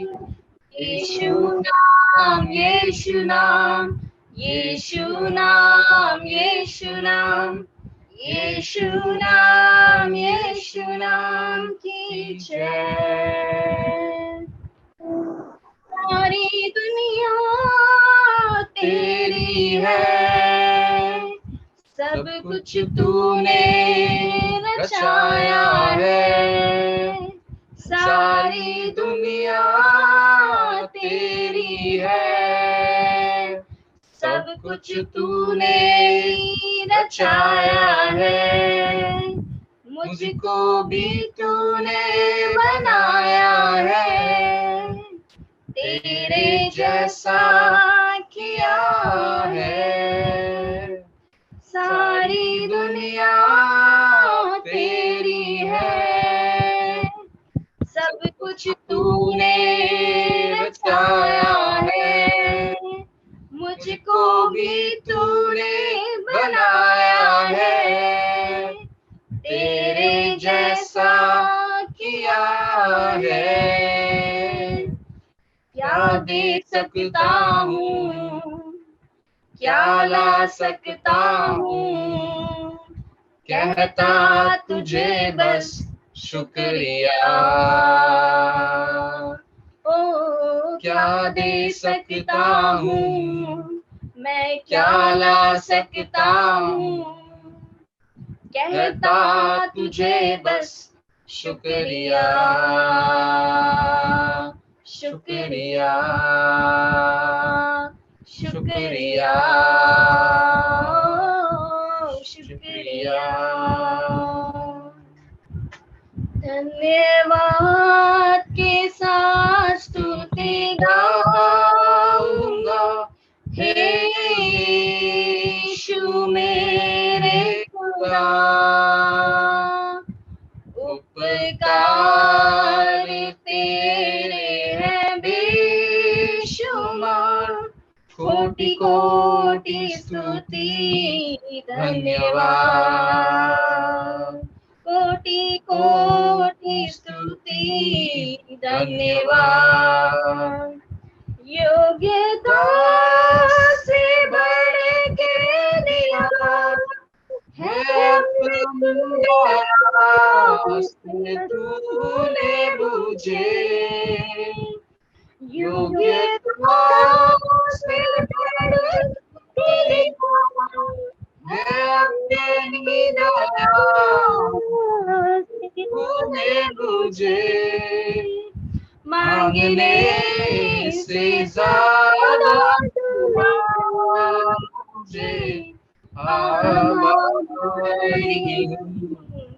यीशु नाम, यीशु नाम, यीशु नाम, यीशु नाम, यीशु नाम, यीशु नाम की जय। सारी दुनिया सब कुछ तूने रचाया है, सारी दुनिया तेरी है। सब कुछ तूने रचाया है, मुझको भी तूने बनाया है, तेरे जैसा किया है। सारी दुनिया तेरी है, सब कुछ तूने रचाया है, मुझको भी तूने बनाया है, तेरे जैसा किया है। क्या दे सकता हूँ, क्या ला सकता हूँ, कहता तुझे बस शुक्रिया। ओ क्या दे सकता हूँ, मैं क्या ला सकता हूँ, कहता तुझे बस शुक्रिया, शुक्रिया, शुक्रिया, शुक्रिया। धन्यवाद के साथ स्तुति गाऊंगा, हे यीशु मेरे खुदा। उपकार तेरे हैं बेशुमार, कोटि कोटि स्तुति धन्यवाद। कोटि कोटि स्तुति धन्यवाद। योग्यता से बढ़ के दिया है तूने मुझे, योग्यता से बढ़ के दिया है तूने मुझे। मांगने से ज्यादा मुझे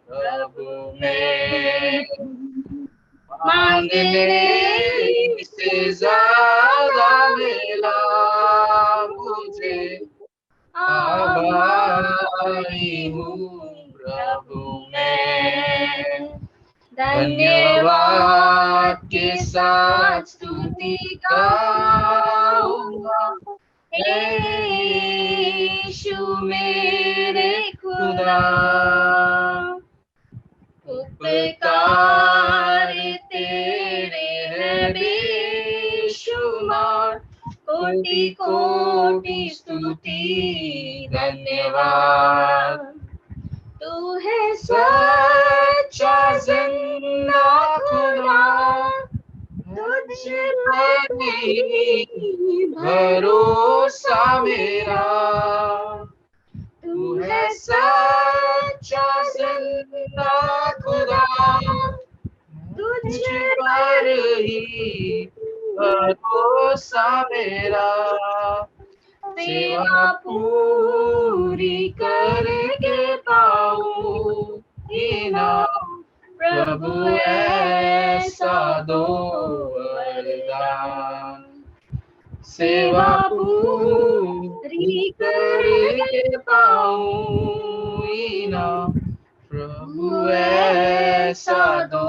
प्रभु में। मांगने से ज्यादा मिला मुझे, आभारी हूँ प्रभु में। धन्यवाद के साथ स्तुति गाऊंगा, हे यीशु मेरे खुदा। उपकार तेरे हैं बेशुमार, कोटि कोटि स्तुति धन्यवाद। तू है सच्चा जिंदा खुदा, तुझ पर नहीं भरोसा मेरा। तू है सच्चा जिंदा खुदा, तुझ पर ही भरोसा मेरा। सेवा पूरी करके पाऊं इनाम, प्रभु ऐसा दो वरदान। सेवा पूरी करके पाऊं इनाम, प्रभु ऐसा दो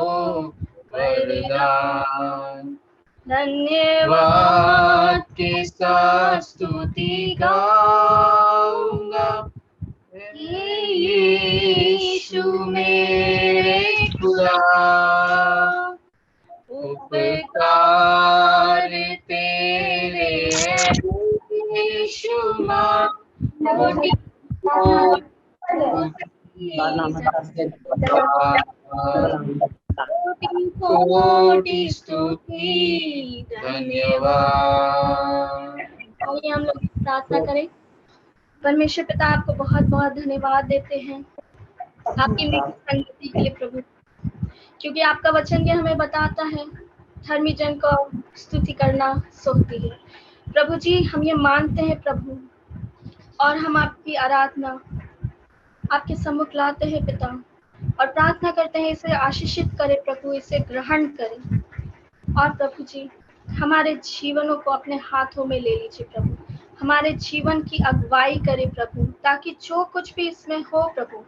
वरदान। धन्यवाद के साथ स्तुति गाऊंगा, हे यीशु मेरे खुदा। उपकार तेरे हैं बेशुमार, कोटि स्तुति धन्यवाद। आइए हम लोग प्रार्थना करें। परमेश्वर पिता आपको बहुत बहुत धन्यवाद देते हैं आपकी मीठी संगति के लिए प्रभु, क्योंकि आपका वचन भी हमें बताता है धर्मी जन को स्तुति करना सोती है। प्रभु जी, हम ये मानते हैं प्रभु, और हम आपकी आराधना आपके सम्मुख लाते हैं पिता, और प्रार्थना करते हैं इसे आशीषित करें प्रभु, इसे ग्रहण करें। और प्रभु जी, हमारे जीवनों को अपने हाथों में ले लीजिए प्रभु, हमारे जीवन की अगुवाई करें प्रभु, ताकि जो कुछ भी इसमें हो प्रभु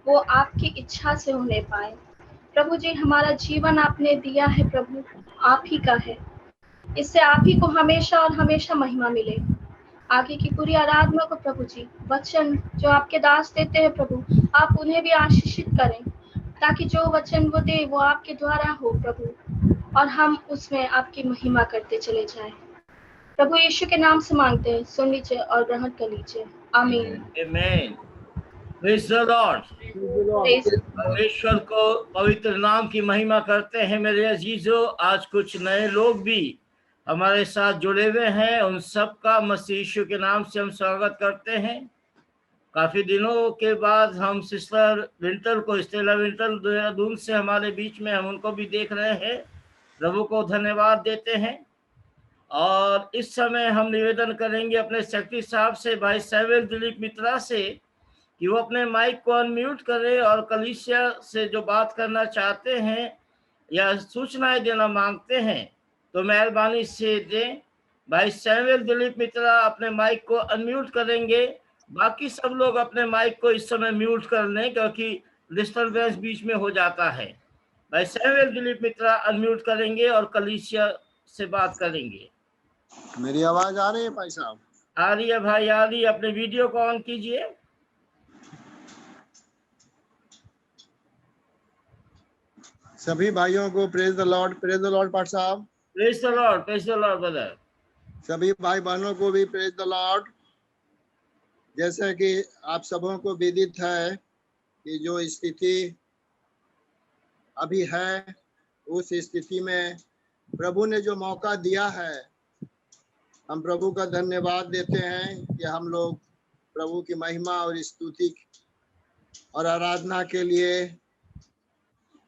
वो आपकी इच्छा से होने पाए। प्रभु जी, हमारा जीवन आपने दिया है प्रभु, आप ही का है, इससे आप ही को हमेशा और हमेशा महिमा मिले। आगे की पूरी आराधना को प्रभु जी, वचन जो आपके दास देते हैं प्रभु, आप उन्हें भी आशीषित करें, ताकि जो वचन वो दे वो आपके द्वारा हो प्रभु, और हम उसमें आपकी महिमा करते चले जाएं। प्रभु यीशु के नाम से मांगते हैं, सुन लीजिए और ग्रहण कर लीजिए। आमीन। आमीन। Praise the Lord. परमेश्वर को पवित्र नाम की महिमा करते हैं। मेरे अजीजों, आज कुछ नए लोग भी हमारे साथ जुड़े हुए हैं, उन सब का मसीह यीशु के नाम से हम स्वागत करते हैं। काफी दिनों के बाद हम सिस्टर विंटर को, स्टेला विंटर देहरादून से हमारे बीच में, हम उनको भी देख रहे हैं। प्रभु को धन्यवाद देते हैं। और इस समय हम निवेदन करेंगे अपने सेक्रेटरी साहब से, भाई सैमुअल दिलीप मित्रा से, कि वो अपने माइक को अनम्यूट करें और कलीसिया से जो बात करना चाहते हैं या सूचनाएं देना मांगते हैं तो मेहरबानी से दें। भाई सैमुअल दिलीप मित्रा अपने माइक को अनम्यूट करेंगे। बाकी सब लोग अपने माइक को इस समय म्यूट कर लें, क्योंकि डिस्टर्बेंस बीच में हो जाता है। भाई सैमुअल दिलीप मित्रा अनम्यूट करेंगे और कलीसिया से बात करेंगे। मेरी आवाज आ रही है भाई साहब? आ रही है भाई, आ रही है। अपने वीडियो को ऑन कीजिए। सभी भाइयों को praise the Lord, praise the Lord पाठ साहब। Praise the Lord, praise the Lord brother. सभी भाई बहनों को भी प्रेज द लॉर्ड। जैसा कि आप सबों को विदित है कि जो स्थिति अभी है, उस स्थिति में प्रभु ने जो मौका दिया है, हम प्रभु का धन्यवाद देते हैं कि हम लोग प्रभु की महिमा और स्तुति और आराधना के लिए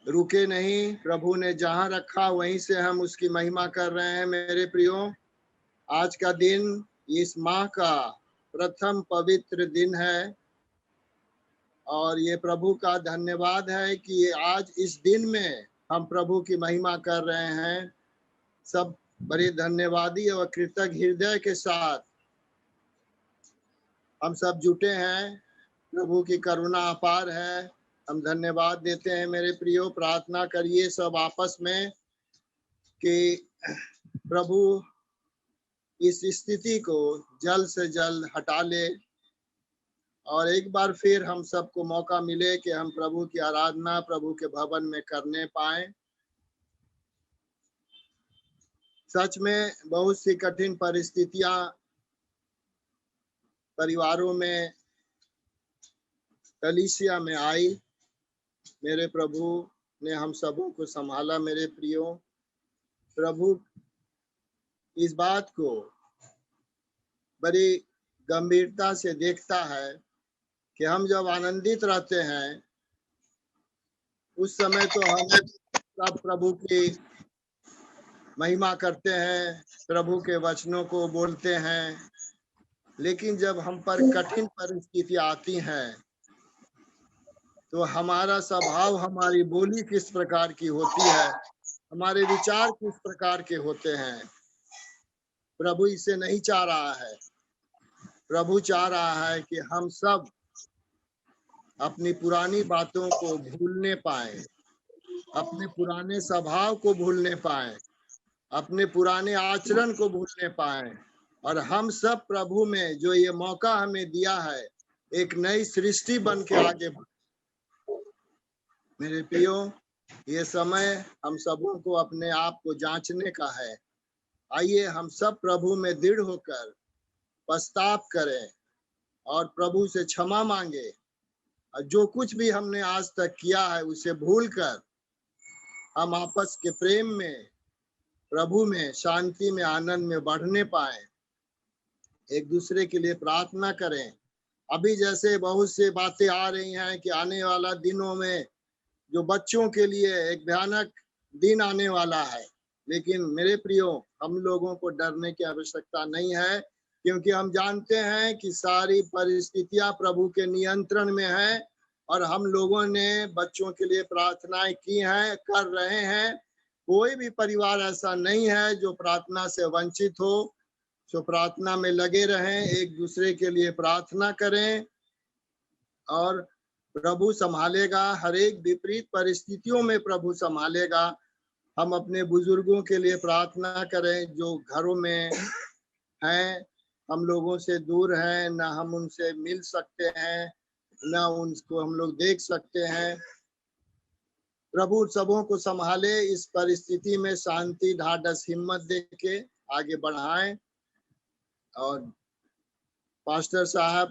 रुके नहीं। प्रभु ने जहां रखा वहीं से हम उसकी महिमा कर रहे हैं। मेरे प्रियो, आज का दिन इस माह का प्रथम पवित्र दिन है, और ये प्रभु का धन्यवाद है कि आज इस दिन में हम प्रभु की महिमा कर रहे हैं। सब बड़े धन्यवादी और कृतज्ञ हृदय के साथ हम सब जुटे हैं। प्रभु की करुणा अपार है, हम धन्यवाद देते हैं। मेरे प्रियो, प्रार्थना करिए सब आपस में कि प्रभु इस स्थिति को जल्द से जल्द हटा ले, और एक बार फिर हम सबको मौका मिले कि हम प्रभु की आराधना प्रभु के भवन में करने पाए। सच में बहुत सी कठिन परिस्थितियां परिवारों में, कलीसिया में आई। मेरे प्रभु ने हम सबों को संभाला। मेरे प्रियो, प्रभु इस बात को बड़ी गंभीरता से देखता है कि हम जब आनंदित रहते हैं उस समय तो हम सब प्रभु की महिमा करते हैं, प्रभु के वचनों को बोलते हैं। लेकिन जब हम पर कठिन परिस्थिति आती हैं तो हमारा स्वभाव, हमारी बोली किस प्रकार की होती है, हमारे विचार किस प्रकार के होते हैं, प्रभु इसे नहीं चाह रहा है। प्रभु चाह रहा है कि हम सब अपनी पुरानी बातों को भूलने पाए, अपने पुराने स्वभाव को भूलने पाए, अपने पुराने आचरण को भूलने पाए, और हम सब प्रभु में जो ये मौका हमें दिया है, एक नई सृष्टि बन के आगे बढ़े। मेरे प्रियो, ये समय हम सबों को अपने आप को जांचने का है। आइए हम सब प्रभु में दृढ़ होकर पश्चाताप करें और प्रभु से क्षमा मांगे, और जो कुछ भी हमने आज तक किया है उसे भूलकर हम आपस के प्रेम में, प्रभु में, शांति में, आनंद में बढ़ने पाए। एक दूसरे के लिए प्रार्थना करें अभी जैसे बहुत से बातें आ रही हैं कि आने वाला दिनों में जो बच्चों के लिए एक भयानक दिन आने वाला है, लेकिन मेरे प्रियो, हम लोगों को डरने की आवश्यकता नहीं है, क्योंकि हम जानते हैं कि सारी परिस्थितियां प्रभु के नियंत्रण में है और हम लोगों ने बच्चों के लिए प्रार्थनाएं की हैं, कर रहे हैं। कोई भी परिवार ऐसा नहीं है जो प्रार्थना से वंचित हो। सो प्रार्थना में लगे रहें, एक दूसरे के लिए प्रार्थना करें और प्रभु संभालेगा। हर एक विपरीत परिस्थितियों में प्रभु संभालेगा। हम अपने बुजुर्गों के लिए प्रार्थना करें जो घरों में हैं, हम लोगों से दूर हैं, ना हम उनसे मिल सकते हैं, ना उनको हम लोग देख सकते हैं। प्रभु सबों को संभाले, इस परिस्थिति में शांति, ढाढ़स, हिम्मत दे के आगे बढ़ाएं। और पास्टर साहब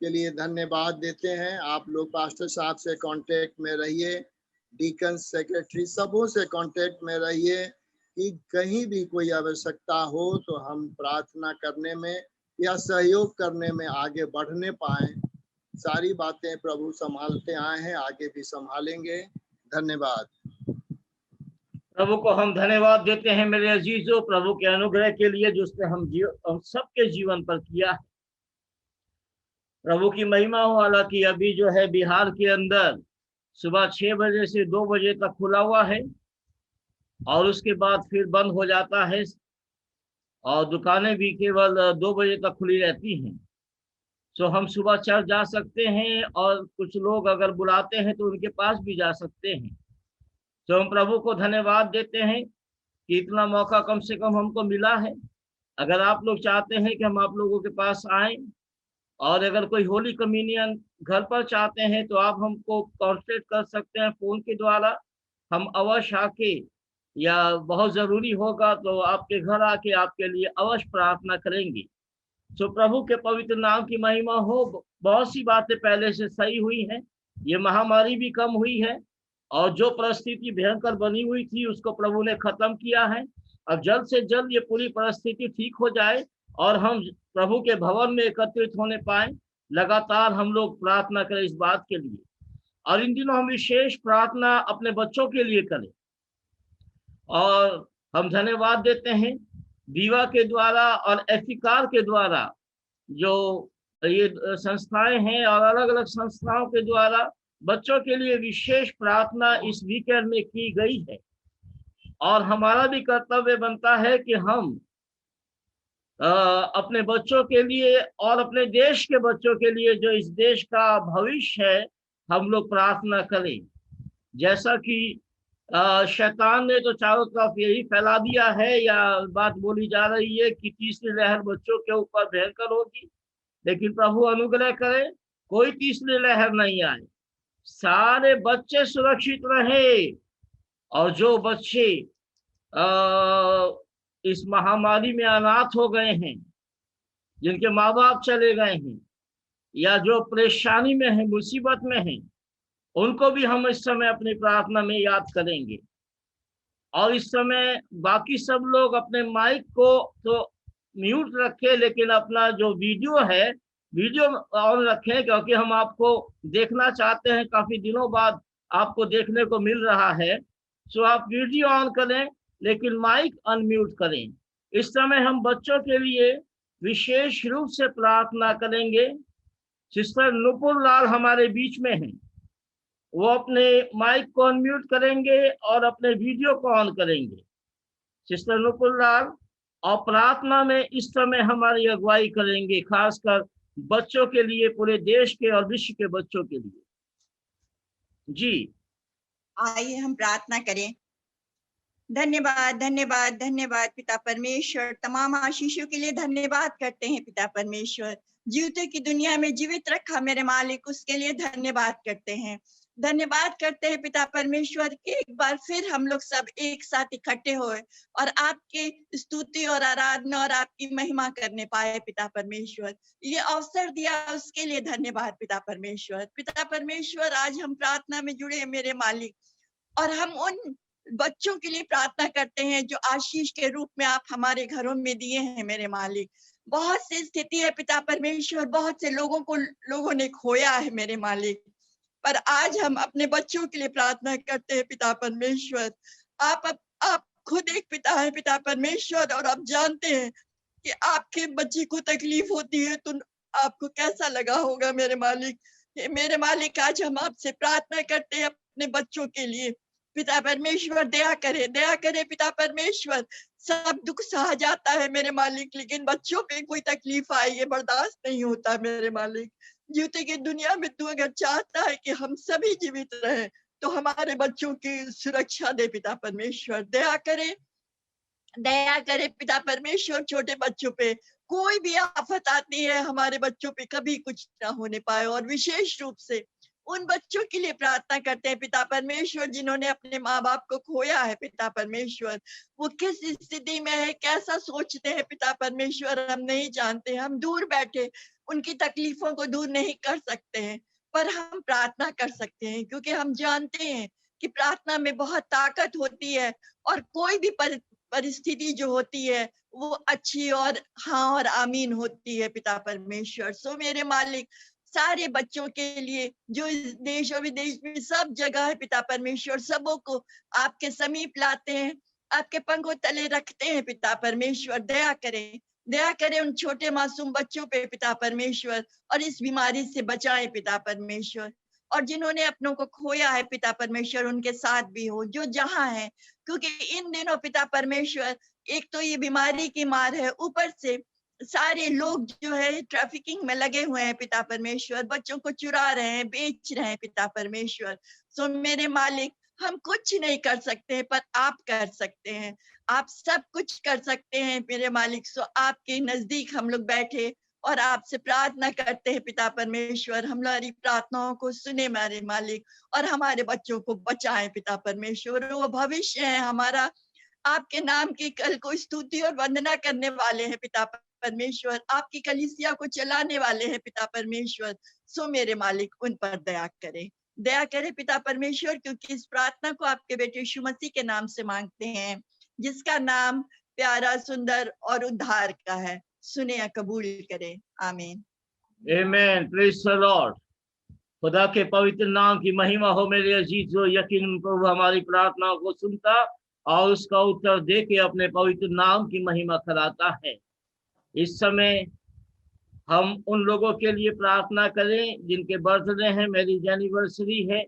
के लिए धन्यवाद देते हैं। आप लोग पास्टर साहब से कांटेक्ट में रहिए, डीकन, सेक्रेटरी, सबों से कांटेक्ट में रहिए कि कहीं भी कोई आवश्यकता हो तो हम प्रार्थना करने में या सहयोग करने में आगे बढ़ने पाए। सारी बातें प्रभु संभालते आए हैं, आगे भी संभालेंगे। धन्यवाद। प्रभु को हम धन्यवाद देते हैं मेरे अजीजों, प्रभु के अनुग्रह के लिए जो उसने हम सबके जीवन पर किया है। प्रभु की महिमा हो। हालांकि अभी जो है बिहार के अंदर सुबह 6 बजे से 2 बजे तक खुला हुआ है और उसके बाद फिर बंद हो जाता है और दुकानें भी केवल 2 बजे तक खुली रहती हैं। तो हम सुबह चर्च जा सकते हैं और कुछ लोग अगर बुलाते हैं तो उनके पास भी जा सकते हैं। तो हम प्रभु को धन्यवाद देते हैं कि इतना मौका कम से कम हमको मिला है। अगर आप लोग चाहते हैं कि हम आप लोगों के पास आएं और अगर कोई होली कम्युनियन घर पर चाहते हैं तो आप हमको कांटेक्ट कर सकते हैं फोन के द्वारा। हम अवश्य आके, या बहुत ज़रूरी होगा तो आपके घर आके आपके लिए अवश्य प्रार्थना करेंगे। तो प्रभु के पवित्र नाम की महिमा हो। बहुत सी बातें पहले से सही हुई हैं, ये महामारी भी कम हुई है और जो परिस्थिति भयंकर बनी हुई थी उसको प्रभु ने खत्म किया है। अब जल्द से जल्द ये पूरी परिस्थिति ठीक हो जाए और हम प्रभु के भवन में एकत्रित होने पाए। लगातार हम लोग प्रार्थना करें इस बात के लिए। और इन दिनों हम विशेष प्रार्थना अपने बच्चों के लिए करें और हम धन्यवाद देते हैं दीवा के द्वारा और एफिकार के द्वारा, जो ये संस्थाएं हैं और अलग अलग संस्थाओं के द्वारा बच्चों के लिए विशेष प्रार्थना इस वीकेंड में की गई है। और हमारा भी कर्तव्य बनता है कि हम अपने बच्चों के लिए और अपने देश के बच्चों के लिए, जो इस देश का भविष्य है, हम लोग प्रार्थना करें। जैसा कि शैतान ने तो चारों तरफ यही फैला दिया है, या बात बोली जा रही है कि तीसरी लहर बच्चों के ऊपर भयंकर होगी, लेकिन प्रभु अनुग्रह करे कोई तीसरी लहर नहीं आए, सारे बच्चे सुरक्षित रहे। और जो बच्चे इस महामारी में अनाथ हो गए हैं, जिनके माँ बाप चले गए हैं, या जो परेशानी में है, मुसीबत में हैं, उनको भी हम इस समय अपनी प्रार्थना में याद करेंगे। और इस समय बाकी सब लोग अपने माइक को तो म्यूट रखें, लेकिन अपना जो वीडियो है वीडियो ऑन रखें, क्योंकि हम आपको देखना चाहते हैं। काफी दिनों बाद आपको देखने को मिल रहा है। सो आप वीडियो ऑन करें लेकिन माइक अनम्यूट करें। इस समय हम बच्चों के लिए विशेष रूप से प्रार्थना करेंगे। सिस्टर नुपुर लाल हमारे बीच में हैं, वो अपने माइक को अनम्यूट करेंगे और अपने वीडियो को ऑन करेंगे। सिस्टर नुपुर लाल और प्रार्थना में इस समय हमारी अगुवाई करेंगे, खासकर बच्चों के लिए, पूरे देश के और विश्व के बच्चों के लिए। जी आइए हम प्रार्थना करें। धन्यवाद धन्यवाद धन्यवाद पिता परमेश्वर, तमाम आशीषों के लिए धन्यवाद करते हैं पिता परमेश्वर। जीवते की दुनिया में जीवित रखा मेरे मालिक, उसके लिए धन्यवाद करते हैं। धन्यवाद करते हैं पिता परमेश्वर कि एक बार फिर हम लोग सब एक साथ इकट्ठे हुए और आपकी स्तुति और आराधना और आपकी महिमा करने पाए पिता परमेश्वर। ये अवसर दिया उसके लिए धन्यवाद पिता परमेश्वर। पिता परमेश्वर, आज हम प्रार्थना में जुड़े मेरे मालिक, और हम उन बच्चों के लिए प्रार्थना करते हैं जो आशीष के रूप में आप हमारे घरों में दिए हैं मेरे मालिक। बहुत सी स्थिति है पिता परमेश्वर, बहुत से लोगों ने खोया है मेरे मालिक, पर आज हम अपने बच्चों के लिए प्रार्थना करते हैं पिता परमेश्वर। आप खुद एक पिता है पिता परमेश्वर, और आप जानते हैं कि आपके बच्चे को तकलीफ होती है तो आपको कैसा लगा होगा मेरे मालिक। मेरे मालिक, आज हम आपसे प्रार्थना करते हैं अपने बच्चों के लिए। पिता परमेश्वर दया करे पिता परमेश्वर। सब दुख सहा जाता है मेरे मालिक, लेकिन बच्चों पे कोई तकलीफ आई ये बर्दाश्त नहीं होता मेरे मालिक। जीते की दुनिया में तू अगर चाहता है कि हम सभी जीवित रहे तो हमारे बच्चों की सुरक्षा दे पिता परमेश्वर। दया करे पिता परमेश्वर। छोटे बच्चों पे कोई भी आफत आती है, हमारे बच्चों पे कभी कुछ ना होने पाए। और विशेष रूप से उन बच्चों के लिए प्रार्थना करते हैं पिता परमेश्वर जिन्होंने अपने माँ बाप को खोया है पिता परमेश्वर। वो किस स्थिति में है, कैसा सोचते हैं पिता परमेश्वर, हम नहीं जानते। हम दूर बैठे उनकी तकलीफों को दूर नहीं कर सकते हैं, पर हम प्रार्थना कर सकते हैं, क्योंकि हम जानते हैं कि प्रार्थना में बहुत ताकत होती है और कोई भी परिस्थिति जो होती है वो अच्छी और हाँ और आमीन होती है पिता परमेश्वर। सो मेरे मालिक, सारे बच्चों के लिए जो इस देश और विदेश में सब जगह है पिता परमेश्वर, सबों को आपके समीप लाते हैं, आपके पंखों तले रखते हैं पिता परमेश्वर। दया करें उन छोटे मासूम बच्चों पे पिता परमेश्वर, और इस बीमारी से बचाएं पिता परमेश्वर। और जिन्होंने अपनों को खोया है पिता परमेश्वर, उनके साथ भी हो जो जहां है, क्योंकि इन दिनों पिता परमेश्वर एक तो ये बीमारी की मार है, ऊपर से सारे लोग जो है ट्रैफिकिंग में लगे हुए हैं पिता परमेश्वर, बच्चों को चुरा रहे हैं, बेच रहे हैं पिता परमेश्वर। सो मेरे मालिक, हम कुछ नहीं कर सकते पर आप कर सकते हैं, आप सब कुछ कर सकते हैं मेरे मालिक। सो आपके नजदीक हम लोग बैठे और आपसे प्रार्थना करते हैं पिता परमेश्वर। हमारी प्रार्थनाओं को सुने मेरे मालिक, और हमारे बच्चों को बचाएं पिता परमेश्वर। वो भविष्य है हमारा, आपके नाम की कल को स्तुति और वंदना करने वाले हैं पिता परमेश्वर, आपकी कलीसिया को चलाने वाले हैं पिता परमेश्वर। सो मेरे मालिक, उन पर दया करे पिता परमेश्वर, क्योंकि इस प्रार्थना को आपके बेटे यीशु मसीह के नाम से मांगते हैं, जिसका नाम प्यारा, सुंदर और उद्धार का है। सुने या कबूल करें, आमीन। आमीन। Praise the Lord. खुदा के पवित्र नाम की महिमा हो मेरे अजीजों। यकीन प्रभु हमारी प्रार्थनाओं को सुनता और उसका उत्तर दे के अपने पवित्र नाम की महिमा कराता है। इस समय हम उन लोगों के लिए प्रार्थना करें जिनके बर्थडे है, मैरिज एनिवर्सरी है,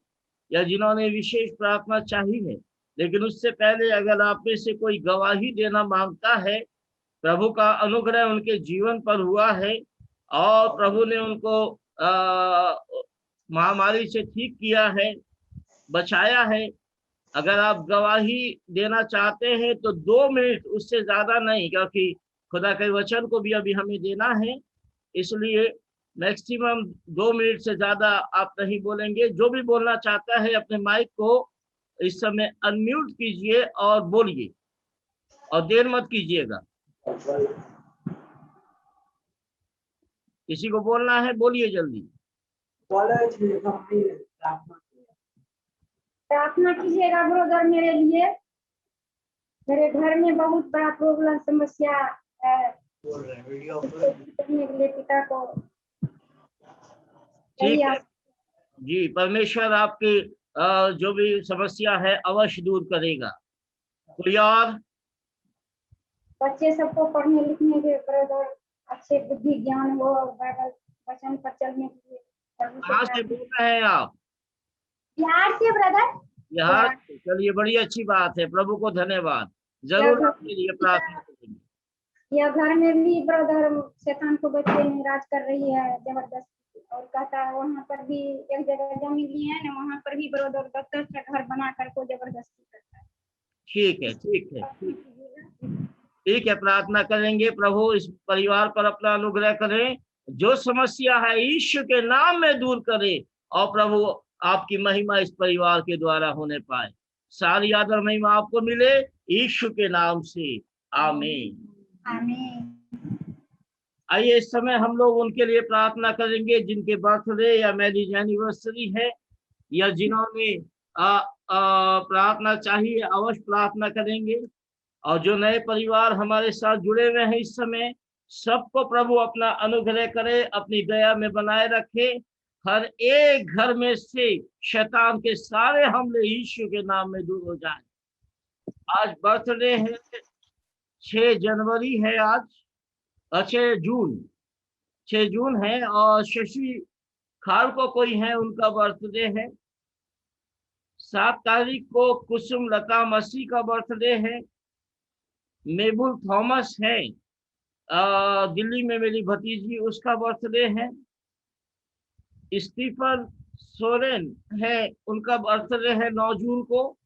या जिन्होंने विशेष प्रार्थना चाहिए है। लेकिन उससे पहले अगर आप में से कोई गवाही देना मांगता है, प्रभु का अनुग्रह उनके जीवन पर हुआ है और प्रभु ने उनको महामारी से ठीक किया है, बचाया है, अगर आप गवाही देना चाहते हैं तो 2 मिनट, उससे ज्यादा नहीं, क्योंकि खुदा के वचन को भी अभी हमें देना है, इसलिए मैक्सिमम 2 मिनट से ज्यादा आप नहीं बोलेंगे। जो भी बोलना चाहता है अपने माइक को इस समय अनम्यूट कीजिए और बोलिए, और देर मत कीजिएगा। किसी को बोलना है, बोलिए जल्दी। प्रार्थना कीजिएगा ब्रदर मेरे लिए। मेरे घर में बहुत बड़ा प्रॉब्लम समस्या है, करने के लिए पिता को। ठीक है जी, परमेश्वर आपकी जो भी समस्या है अवश्य दूर करेगा। कोई और? बच्चे सबको पढ़ने लिखने के ब्रदर अच्छे बुद्धि ज्ञान हो, बाइबल वचन पर चलने के लिए। कहाँ से बोल रहे हैं आप? बिहार से ब्रदर। बिहार। चलिए, बड़ी अच्छी बात है, प्रभु को धन्यवाद। जरूर आपके लिए प्रार्थना करेंगे। यह घर में भी ब्रदर शैतान को बच्चे में राज कर रही है जबरदस्ती, और कहता है वहाँ पर भी एक जगह जमीन ली है ना, वहाँ पर भी ब्रदर दफ्तर से घर बना कर को जबरदस्ती करता है। ठीक है, ठीक है, ठीक है, प्रार्थना करेंगे। प्रभु इस परिवार पर अपना अनुग्रह करें, जो समस्या है यीशु के नाम में दूर करे, और प्रभु आपकी महिमा इस परिवार के द्वारा होने पाए। सारी आदर महिमा आपको मिले यीशु के नाम से, आमीन। आमीन। आइए इस समय हम लोग उनके लिए प्रार्थना करेंगे जिनके बर्थडे या मैरिज एनिवर्सरी है, या जिन्होंने प्रार्थना चाहिए अवश्य प्रार्थना करेंगे। और जो नए परिवार हमारे साथ जुड़े हुए हैं इस समय, सबको प्रभु अपना अनुग्रह करे, अपनी दया में बनाए रखे। हर एक घर में से शैतान के सारे हमले यीशु के नाम में दूर हो जाए। आज बर्थडे है, 6 जनवरी है आज, 6 जून है। और शशि खालको कोई है, उनका बर्थडे है। 7 तारीख को कुसुम लता मसीह का बर्थडे है। मेबुल थॉमस है, दिल्ली में मेरी भतीजी, उसका बर्थडे है। स्टीफन सोरेन है, उनका बर्थडे है 9 जून को।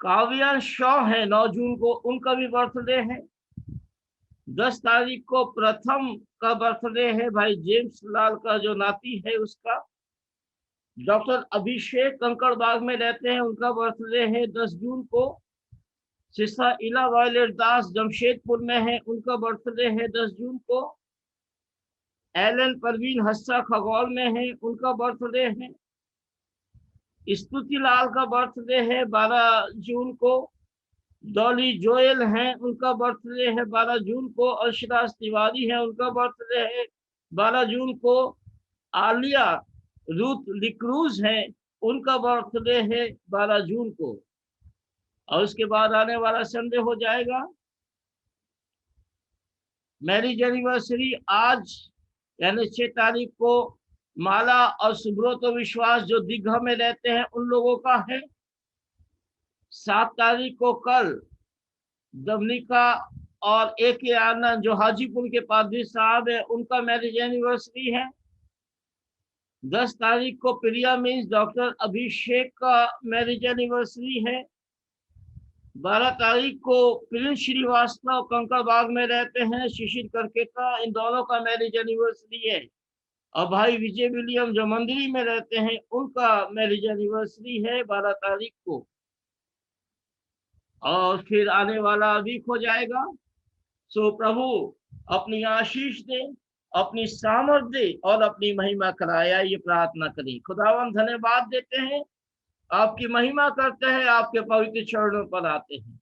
काव्यान शॉ है 9 जून को, उनका भी बर्थडे है। 10 तारीख को प्रथम का बर्थडे है, भाई जेम्स लाल का जो नाती है उसका। डॉक्टर अभिषेक कंकड़बाग में रहते हैं, उनका बर्थडे है 10 जून को। सिस्टर इला वायलेट दास जमशेदपुर में है, उनका बर्थडे है 10 जून को। एलन परवीन हस्सा खगौल में है, उनका बर्थडे है। स्तुति लाल का बर्थडे है 12 जून को। डॉली जोएल हैं, उनका बर्थडे है 12 जून को। अर्शदास तिवारी है, उनका बर्थडे है 12 जून को। आलिया रूथ लिक्रूज है, उनका बर्थडे है 12 जून को। और उसके बाद आने वाला संडे हो जाएगा मैरिज एनिवर्सरी। आज यानी 6 तारीख को माला और सुब्रतो विश्वास जो दीघा में रहते हैं उन लोगों का है। 7 तारीख को कल दमनिका और A.K. आनंद जो हाजीपुर के पादरी साहब है, उनका मैरिज एनिवर्सरी है। 10 तारीख को प्रिया मीन्स डॉक्टर अभिषेक का मैरिज एनिवर्सरी है। 12 तारीख को प्रिंस श्रीवास्तव कंकड़बाग में रहते हैं, शिशिर करकेता, इन दोनों का मैरिज एनिवर्सरी है। और भाई विजय विलियम जो मंदिरी में रहते हैं, उनका मैरिज एनिवर्सरी है 12 तारीख को। और फिर आने वाला वीक हो जाएगा। सो प्रभु अपनी आशीष दे, अपनी सामर्थ दे और अपनी महिमा कराया, ये प्रार्थना करें। खुदावन धन्यवाद देते हैं, आपकी महिमा करते हैं, आपके पवित्र चरणों पर आते हैं।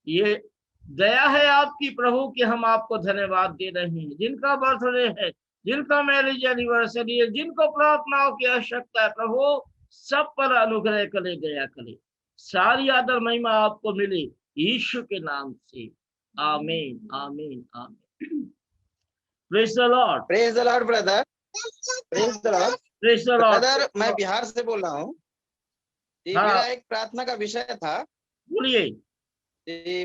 ये दया है आपकी प्रभु कि हम आपको धन्यवाद दे रहे हैं। जिनका बर्थडे है, जिनका मैरिज एनिवर्सरी है, जिनको प्रार्थनाओं की आवश्यकता है, प्रभु सब पर अनुग्रह करे, दया करे। सारी आदर महिमा आपको मिले यीशु के नाम से। आमीन आमीन आमीन। Praise the Lord. Praise the Lord brother. Praise the Lord. Praise the Lord. Brother मैं बिहार से बोल रहा हूँ। हाँ। मेरा एक प्रार्थना का विषय था। बोलिए।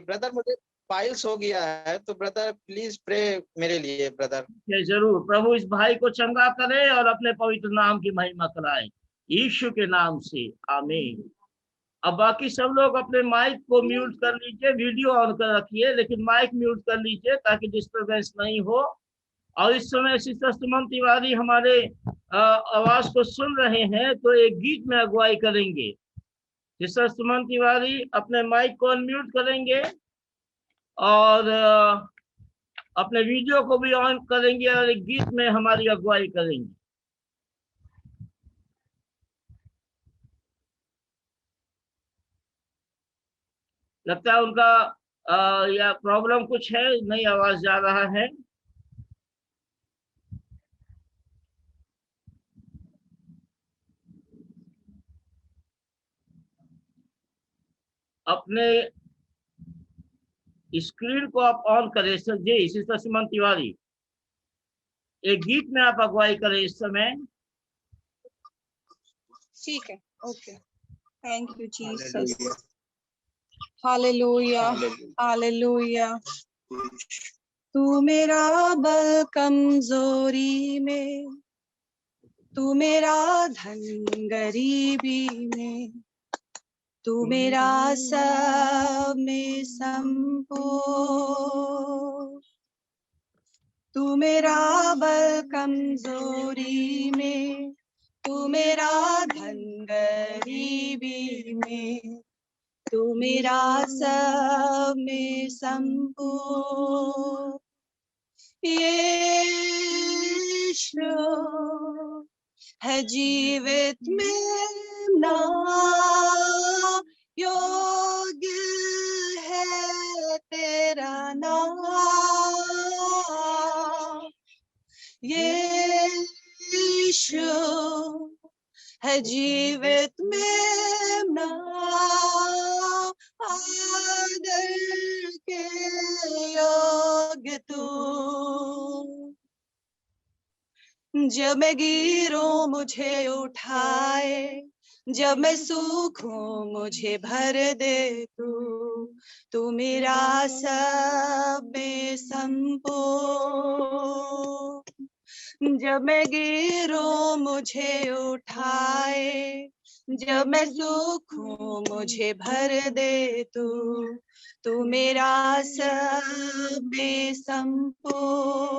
ब्रदर मुझे पाइल्स हो गया है, तो ब्रदर प्लीज प्रे मेरे लिए ब्रदर। जरूर, प्रभु इस भाई को चंगा करे और अपने पवित्र नाम की महिमा कराए यीशु के नाम से। आमीन। अब बाकी सब लोग अपने माइक को म्यूट कर लीजिए, वीडियो ऑन कर रखिए, लेकिन माइक म्यूट कर लीजिए ताकि डिस्टरबेंस नहीं हो। और इस समय सिस्टर सुमन तिवारी हमारे आवाज को सुन रहे हैं, तो एक गीत में अगुवाई करेंगे। सिस्टर सुमन तिवारी अपने माइक को अनम्यूट करेंगे और अपने वीडियो को भी ऑन करेंगे और एक गीत में हमारी अगुवाई करेंगे। लगता है उनका या प्रॉब्लम कुछ है, नहीं आवाज जा रहा है। अपने स्क्रीन को आप ऑन करें सर जी। सिस्टर सुमन तिवारी एक गीत में आप अगुवाई करें इस समय। ठीक है, okay. Thank you Jesus. Hallelujah hallelujah. तू मेरा बल कमजोरी में, तू मेरा धन गरीबी में, तू मेरा सब में संपूर्ण। तू मेरा बल कमजोरी में, तू मेरा धन गरीबी में, तू मेरा सब में संपूर्ण। यीशु है जीवित में नाम, योग्य है तेरा नाम। यीशु है जीवित मेमना, आदर के योग्य तू। जब मैं गिरूं मुझे उठाए, जब मैं सूखूं मुझे भर दे तू मेरा सब में संपूर्ण। जब मैं गिरूं मुझे उठाए, जब मैं सूखूं मुझे भर दे तू मेरा सब में संपूर्ण।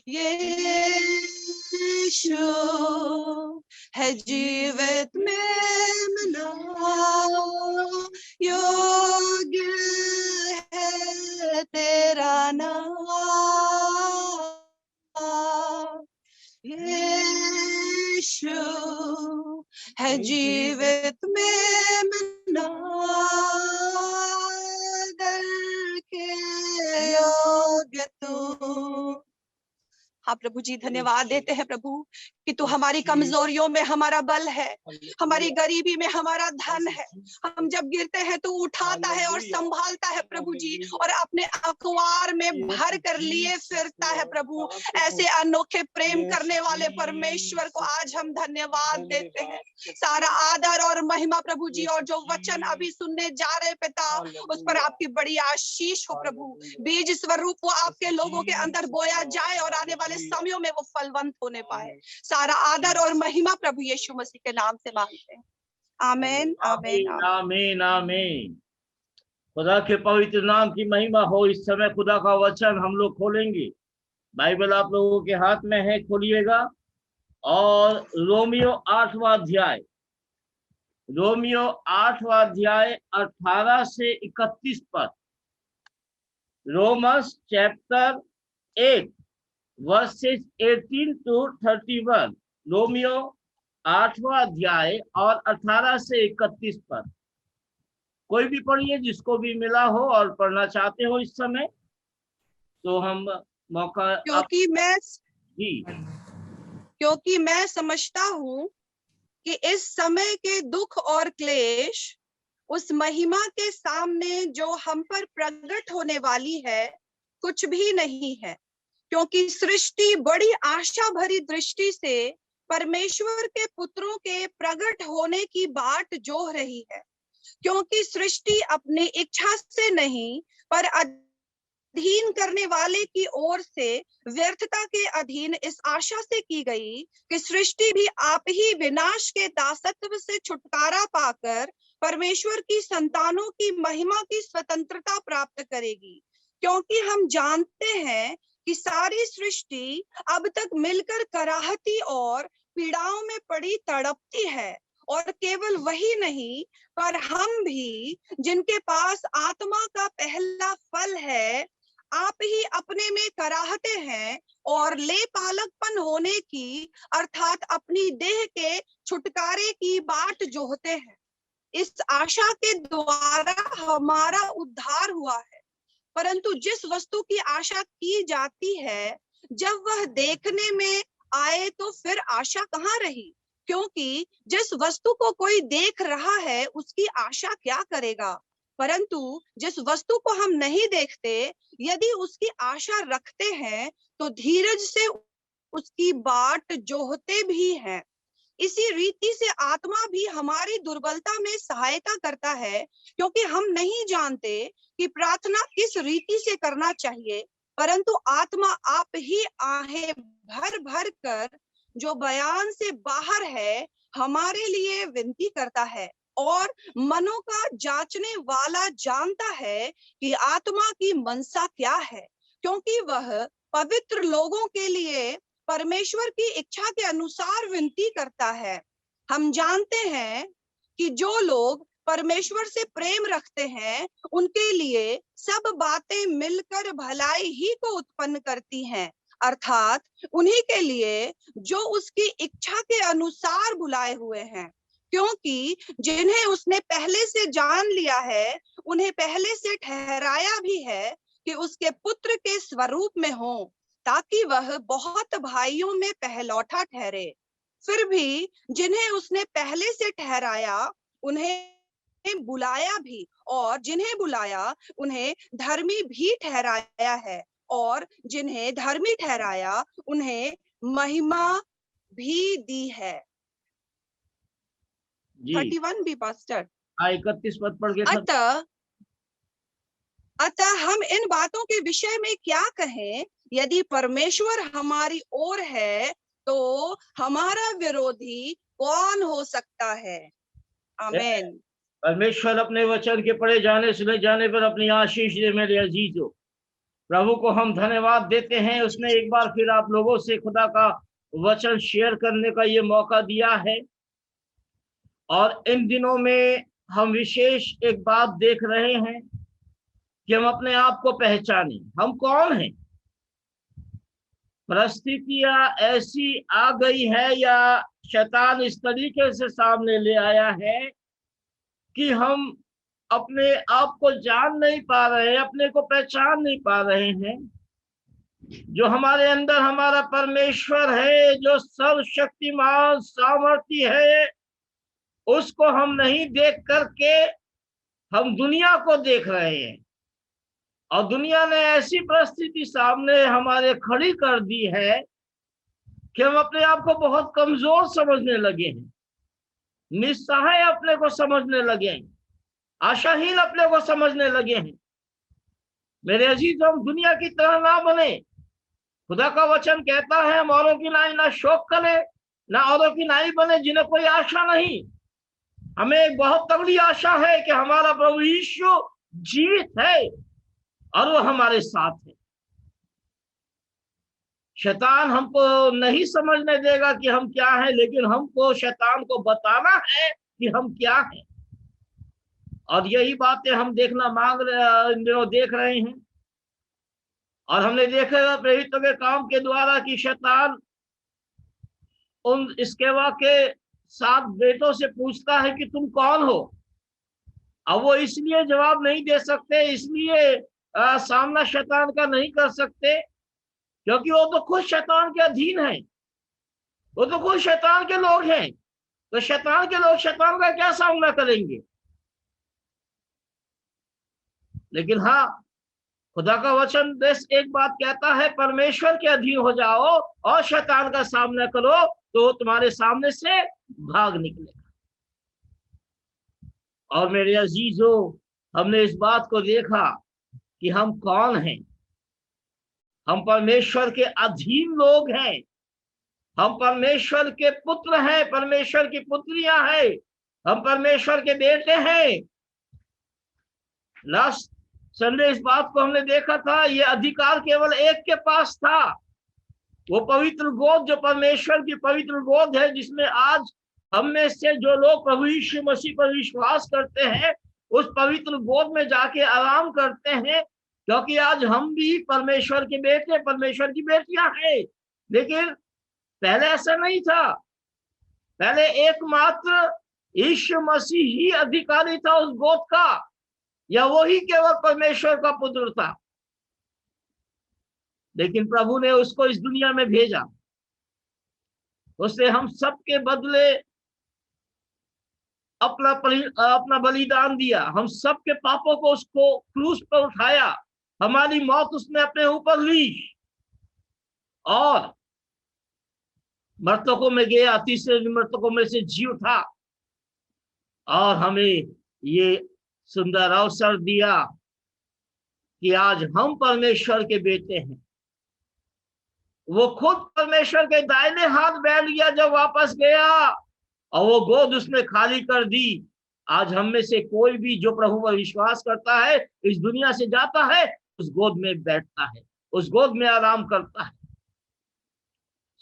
यीशु है जीवित मेमना, योग्य है तेरा नाम। यीशु है जीवित मेमना, दर के योग्य तू। हाँ प्रभु जी, धन्यवाद देते हैं प्रभु कि तू हमारी कमजोरियों में हमारा बल है, हमारी गरीबी में हमारा धन है। हम जब गिरते हैं तो उठाता है और संभालता है प्रभु जी, और अपने अखबार में भर कर लिए फिरता है प्रभु। ऐसे अनोखे प्रेम करने वाले परमेश्वर को आज हम धन्यवाद देते हैं। सारा आदर और महिमा प्रभु जी, और जो वचन अभी सुनने जा रहे पिता, उस पर आपकी बड़ी आशीष हो प्रभु। बीज स्वरूप वो आपके लोगों के अंदर बोया जाए और आने वाले समयों में वो फलवंत होने पाए। सारा आदर और महिमा प्रभु यीशु मसीह के नाम से मांगते हैं, आमीन आमीन आमीन आमीन। खुदा के पवित्र नाम की महिमा हो। इस समय खुदा का वचन हम लोग खोलेंगे। बाइबल आप लोगों के हाथ में है, खोलिएगा। और रोमियो 8वां अध्याय, रोमियो 8वां अध्याय 18 से 31 पर। Romans chapter 8 verses 18 to 31। रोमियो 8वां अध्याय और 18 से 31 पर। कोई भी पढ़िए जिसको भी मिला हो और पढ़ना चाहते हो इस समय, तो हम मौका। क्योंकि मैं समझता हूँ कि इस समय के दुख और क्लेश उस महिमा के सामने जो हम पर प्रकट होने वाली है कुछ भी नहीं है। क्योंकि सृष्टि बड़ी आशा भरी दृष्टि से परमेश्वर के पुत्रों के प्रकट होने की बाट जोह रही है। क्योंकि सृष्टि अपनी इच्छा से नहीं, पर अधीन करने वाले की ओर से व्यर्थता के अधीन इस आशा से की गई कि सृष्टि भी आप ही विनाश के दासत्व से छुटकारा पाकर परमेश्वर की संतानों की महिमा की स्वतंत्रता प्राप्त करेगी। क्योंकि हम जानते हैं कि सारी सृष्टि अब तक मिलकर कराहती और पीड़ाओं में पड़ी तड़पती है। और केवल वही नहीं, पर हम भी जिनके पास आत्मा का पहला फल है, आप ही अपने में कराहते हैं और ले पालकपन होने की अर्थात अपनी देह के छुटकारे की बाट जोहते हैं। इस आशा के द्वारा हमारा उद्धार हुआ है। परंतु जिस वस्तु की आशा की जाती है, जब वह देखने में आए तो फिर आशा कहाँ रही? क्योंकि जिस वस्तु को कोई देख रहा है उसकी आशा क्या करेगा? परंतु जिस वस्तु को हम नहीं देखते, यदि उसकी आशा रखते हैं तो धीरज से उसकी बाट जोहते भी हैं। इसी रीति से आत्मा भी हमारी दुर्बलता में सहायता करता है, क्योंकि हम नहीं जानते कि प्रार्थना किस रीति से करना चाहिए, परंतु आत्मा आप ही आहें भर भर कर जो बयान से बाहर है हमारे लिए विनती करता है। और मनों का जांचने वाला जानता है कि आत्मा की मनसा क्या है, क्योंकि वह पवित्र लोगों के लिए परमेश्वर की इच्छा के अनुसार विनती करता है। हम जानते हैं कि जो लोग परमेश्वर से प्रेम रखते हैं उनके लिए सब बातें मिलकर भलाई ही को उत्पन्न करती हैं, अर्थात उन्हीं के लिए जो उसकी इच्छा के अनुसार बुलाए हुए हैं। क्योंकि जिन्हें उसने पहले से जान लिया है उन्हें पहले से ठहराया भी है कि उसके पुत्र के स्वरूप में हो, ताकि वह बहुत भाइयों में पहलौठा ठहरे। फिर भी जिन्हें उसने पहले से ठहराया उन्हें बुलाया भी, और जिन्हें बुलाया उन्हें धर्मी भी ठहराया है, और जिन्हें धर्मी ठहराया उन्हें महिमा भी दी है। जी 31 भी पास्टर। 31 पद पढ़ के अतः हम इन बातों के विषय में क्या कहें? यदि परमेश्वर हमारी ओर है तो हमारा विरोधी कौन हो सकता है? आमीन। परमेश्वर अपने वचन के पढ़े जाने सुने जाने पर अपनी आशीष दे। मेरे अजीजों, प्रभु को हम धन्यवाद देते हैं, उसने एक बार फिर आप लोगों से खुदा का वचन शेयर करने का ये मौका दिया है। और इन दिनों में हम विशेष एक बात देख रहे हैं कि हम अपने आप को पहचाने, हम कौन हैं। परिस्थितियां ऐसी आ गई है या शैतान इस तरीके से सामने ले आया है कि हम अपने आप को जान नहीं पा रहे हैं, अपने को पहचान नहीं पा रहे हैं। जो हमारे अंदर हमारा परमेश्वर है, जो सर्वशक्तिमान सामर्थी है, उसको हम नहीं देख करके हम दुनिया को देख रहे हैं। और दुनिया ने ऐसी परिस्थिति सामने हमारे खड़ी कर दी है कि हम अपने आप को बहुत कमजोर समझने लगे हैं, निस्सहाय अपने को समझने लगे हैं, आशाहीन अपने को समझने लगे हैं। मेरे अजीज, हम दुनिया की तरह ना बने। खुदा का वचन कहता है हम औरों की नाई ना शौक करें, ना औरों की नाई बने जिन्हें कोई आशा नहीं। हमें एक बहुत तगड़ी आशा है कि हमारा प्रभु यीशु जीवित है और वो हमारे साथ है। शैतान हमको नहीं समझने देगा कि हम क्या हैं, लेकिन हमको शैतान को बताना है कि हम क्या हैं। और यही बातें हम देखना इन दिनों देख रहे हैं। और हमने देखा प्रेरितों के काम के द्वारा कि शैतान उन स्केवा के 7 बेटों से पूछता है कि तुम कौन हो। अब वो इसलिए जवाब नहीं दे सकते, इसलिए सामना शैतान का नहीं कर सकते क्योंकि वो तो खुद शैतान के अधीन है, वो तो खुद शैतान के लोग हैं। तो शैतान के लोग शैतान का क्या सामना करेंगे? लेकिन हाँ, खुदा का वचन बस एक बात कहता है, परमेश्वर के अधीन हो जाओ और शैतान का सामना करो तो तुम्हारे सामने से भाग निकलेगा। और मेरे अजीजों, हमने इस बात को देखा कि हम कौन हैं। हम परमेश्वर के अधीन लोग हैं, हम परमेश्वर के पुत्र हैं, परमेश्वर की पुत्रियां हैं, हम परमेश्वर के बेटे हैं। लास्ट संडे इस बात को हमने देखा था, ये अधिकार केवल एक के पास था, वो पवित्र गोद जो परमेश्वर की पवित्र गोद है, जिसमें आज हम में से जो लोग प्रभु यीशु मसीह पर विश्वास करते हैं उस पवित्र गोद में जाके आराम करते हैं, क्योंकि आज हम भी परमेश्वर के बेटे, परमेश्वर की बेटियां हैं। लेकिन पहले ऐसा नहीं था। पहले एकमात्र यीशु मसीह ही अधिकारी था उस गोद का, या वो ही केवल परमेश्वर का पुत्र था। लेकिन प्रभु ने उसको इस दुनिया में भेजा, उसने हम सबके बदले अपना बलिदान दिया, हम सबके पापों को उसको क्रूस पर उठाया, हमारी मौत उसने अपने ऊपर ली और मृतकों में गया, तीसरे मृतकों में से जी उठा और हमें ये सुंदर अवसर दिया कि आज हम परमेश्वर के बेटे हैं। वो खुद परमेश्वर के दाहिने हाथ बैठ गया जब वापस गया और वो गोद उसने खाली कर दी। आज हम में से कोई भी जो प्रभु पर विश्वास करता है, इस दुनिया से जाता है, उस गोद में बैठता है, उस गोद में आराम करता है।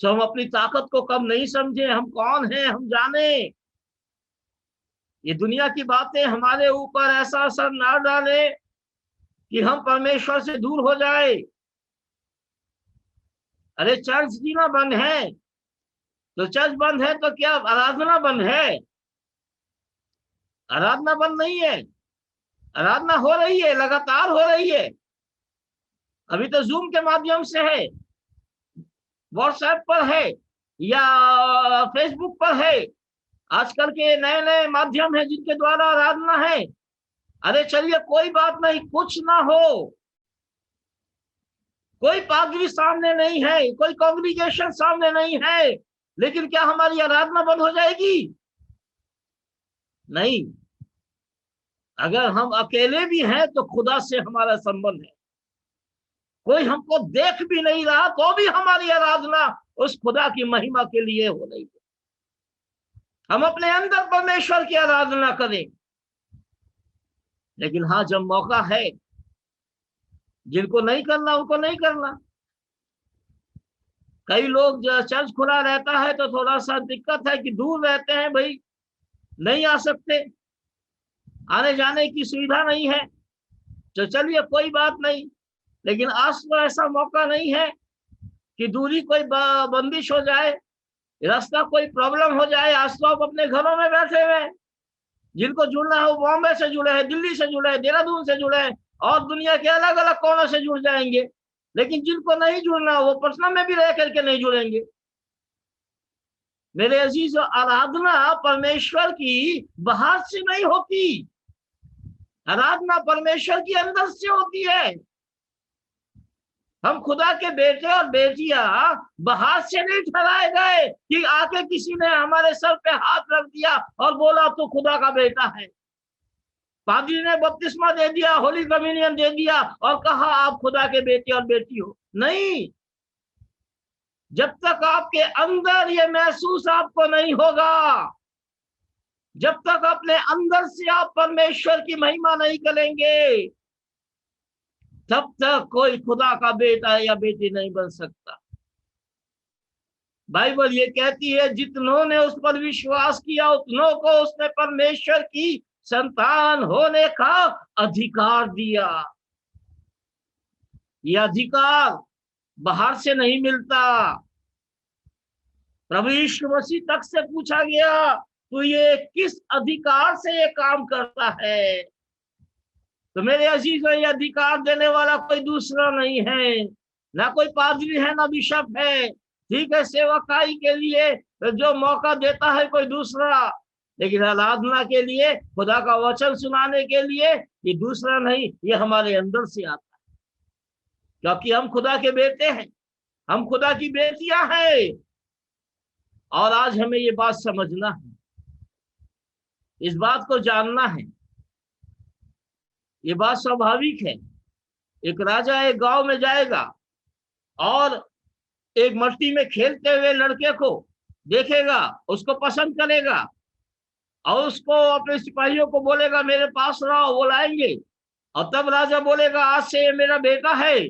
सो हम अपनी ताकत को कम नहीं समझे, हम कौन हैं हम जाने। ये दुनिया की बातें हमारे ऊपर ऐसा असर ना डाले कि हम परमेश्वर से दूर हो जाए। अरे चर्च जीना बंद है तो चर्च बंद है तो क्या आराधना बंद है? आराधना बंद नहीं है, आराधना हो रही है, लगातार हो रही है। अभी तो जूम के माध्यम से है, व्हाट्सएप पर है या फेसबुक पर है। आजकल के नए नए माध्यम है जिनके द्वारा आराधना है। अरे चलिए कोई बात नहीं, कुछ ना हो, कोई पादरी सामने नहीं है, कोई कांग्रीगेशन सामने नहीं है, लेकिन क्या हमारी आराधना बंद हो जाएगी? नहीं। अगर हम अकेले भी हैं तो खुदा से हमारा संबंध है। कोई हमको देख भी नहीं रहा तो भी हमारी आराधना उस खुदा की महिमा के लिए हो रही है। हम अपने अंदर परमेश्वर की आराधना करें। लेकिन हाँ, जब मौका है, जिनको नहीं करना उनको नहीं करना। कई लोग चर्च खुला रहता है तो थोड़ा सा दिक्कत है कि दूर रहते हैं भाई, नहीं आ सकते, आने जाने की सुविधा नहीं है, तो चलिए कोई बात नहीं। लेकिन आज तो ऐसा मौका नहीं है कि दूरी कोई बंदिश हो जाए, रास्ता कोई प्रॉब्लम हो जाए। आज तो आप अपने घरों में बैठे हुए हैं। जिनको जुड़ना है वो बॉम्बे से जुड़े हैं, दिल्ली से जुड़े हैं, देहरादून से जुड़े हैं और दुनिया के अलग अलग कोनों से जुड़ जाएंगे। लेकिन जिनको नहीं जुड़ना वो पटना में भी रह करके नहीं जुड़ेंगे। मेरे अजीज, आराधना परमेश्वर की बाहर से नहीं होती, आराधना परमेश्वर की अंदर से होती है। हम खुदा के बेटे और बेटियां बाहर से नहीं ठहराए गए कि आके किसी ने हमारे सर पे हाथ रख दिया और बोला तो खुदा का बेटा है। पादरी ने बपतिस्मा दे दिया, होली कम्युनियन दे दिया और कहा आप खुदा के बेटे और बेटी हो। नहीं, जब तक आपके अंदर ये महसूस आपको नहीं होगा, जब तक अपने अंदर से आप परमेश्वर की महिमा नहीं करेंगे, तब तक कोई खुदा का बेटा या बेटी नहीं बन सकता। बाइबल ये कहती है, जितनों ने उस पर विश्वास किया उतनों को उसने परमेश्वर की संतान होने का अधिकार दिया। यह अधिकार बाहर से नहीं मिलता। प्रभु यीशु मसीह तक से पूछा गया, तो ये किस अधिकार से ये काम करता है? तो मेरे अजीजों, ये अधिकार देने वाला कोई दूसरा नहीं है, ना कोई पादरी है, ना बिशप है। ठीक है, सेवकाई के लिए जो मौका देता है कोई दूसरा, लेकिन आराधना के लिए, खुदा का वचन सुनाने के लिए ये दूसरा नहीं, ये हमारे अंदर से आता है। क्योंकि हम खुदा के बेटे हैं, हम खुदा की बेटियां हैं। और आज हमें ये बात समझना है, इस बात को जानना है। ये बात स्वाभाविक है। एक राजा एक गांव में जाएगा और एक मट्टी में खेलते हुए लड़के को देखेगा, उसको पसंद करेगा और उसको अपने सिपाहियों को बोलेगा मेरे पास रहो, वो लाएंगे। और तब राजा बोलेगा आज से ये मेरा बेटा है,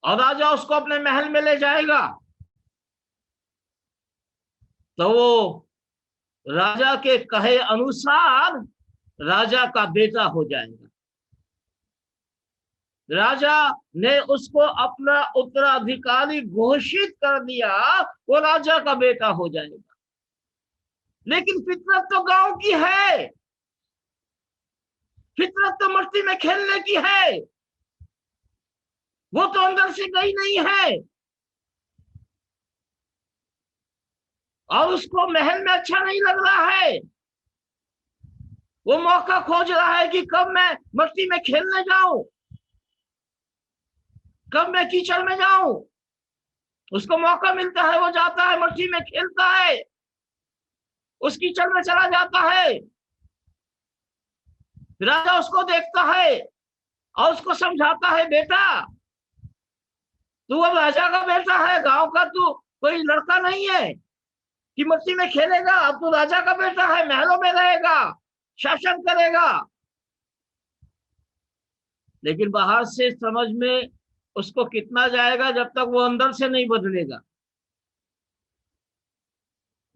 और राजा उसको अपने महल में ले जाएगा। तो वो राजा के कहे अनुसार राजा का बेटा हो जाएगा। राजा ने उसको अपना उत्तराधिकारी घोषित कर दिया, वो राजा का बेटा हो जाएगा। लेकिन फितरत तो गांव की है, फितरत तो मस्ती में खेलने की है, वो तो अंदर से गई नहीं है। और उसको महल में अच्छा नहीं लग रहा है, वो मौका खोज रहा है कि कब मैं मस्ती में खेलने जाऊं, कब मैं कीचड़ में जाऊं। उसको मौका मिलता है, वो जाता है, मस्ती में खेलता है, उस कीचड़ में चला जाता है। राजा उसको देखता है और उसको समझाता है, बेटा तू अब राजा का बेटा है, गांव का तू कोई लड़का नहीं है कि मस्ती में खेलेगा। अब तू राजा का बेटा है, महलों में रहेगा, शासन करेगा। लेकिन बाहर से समझ में उसको कितना जाएगा जब तक वो अंदर से नहीं बदलेगा।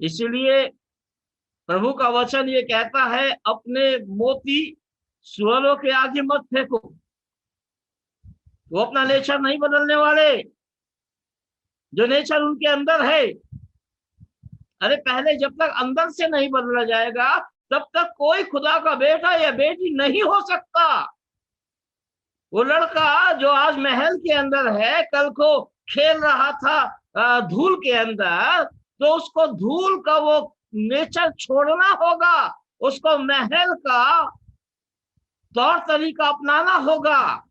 इसीलिए प्रभु का वचन ये कहता है, अपने मोती सुअरों के आगे मत फेंको। वो अपना नेचर नहीं बदलने वाले, जो नेचर उनके अंदर है। अरे पहले जब तक अंदर से नहीं बदला जाएगा तब तक कोई खुदा का बेटा या बेटी नहीं हो सकता। वो लड़का जो आज महल के अंदर है, कल को खेल रहा था धूल के अंदर, तो उसको धूल का वो नेचर छोड़ना होगा, उसको महल का तौर तरीका अपनाना होगा।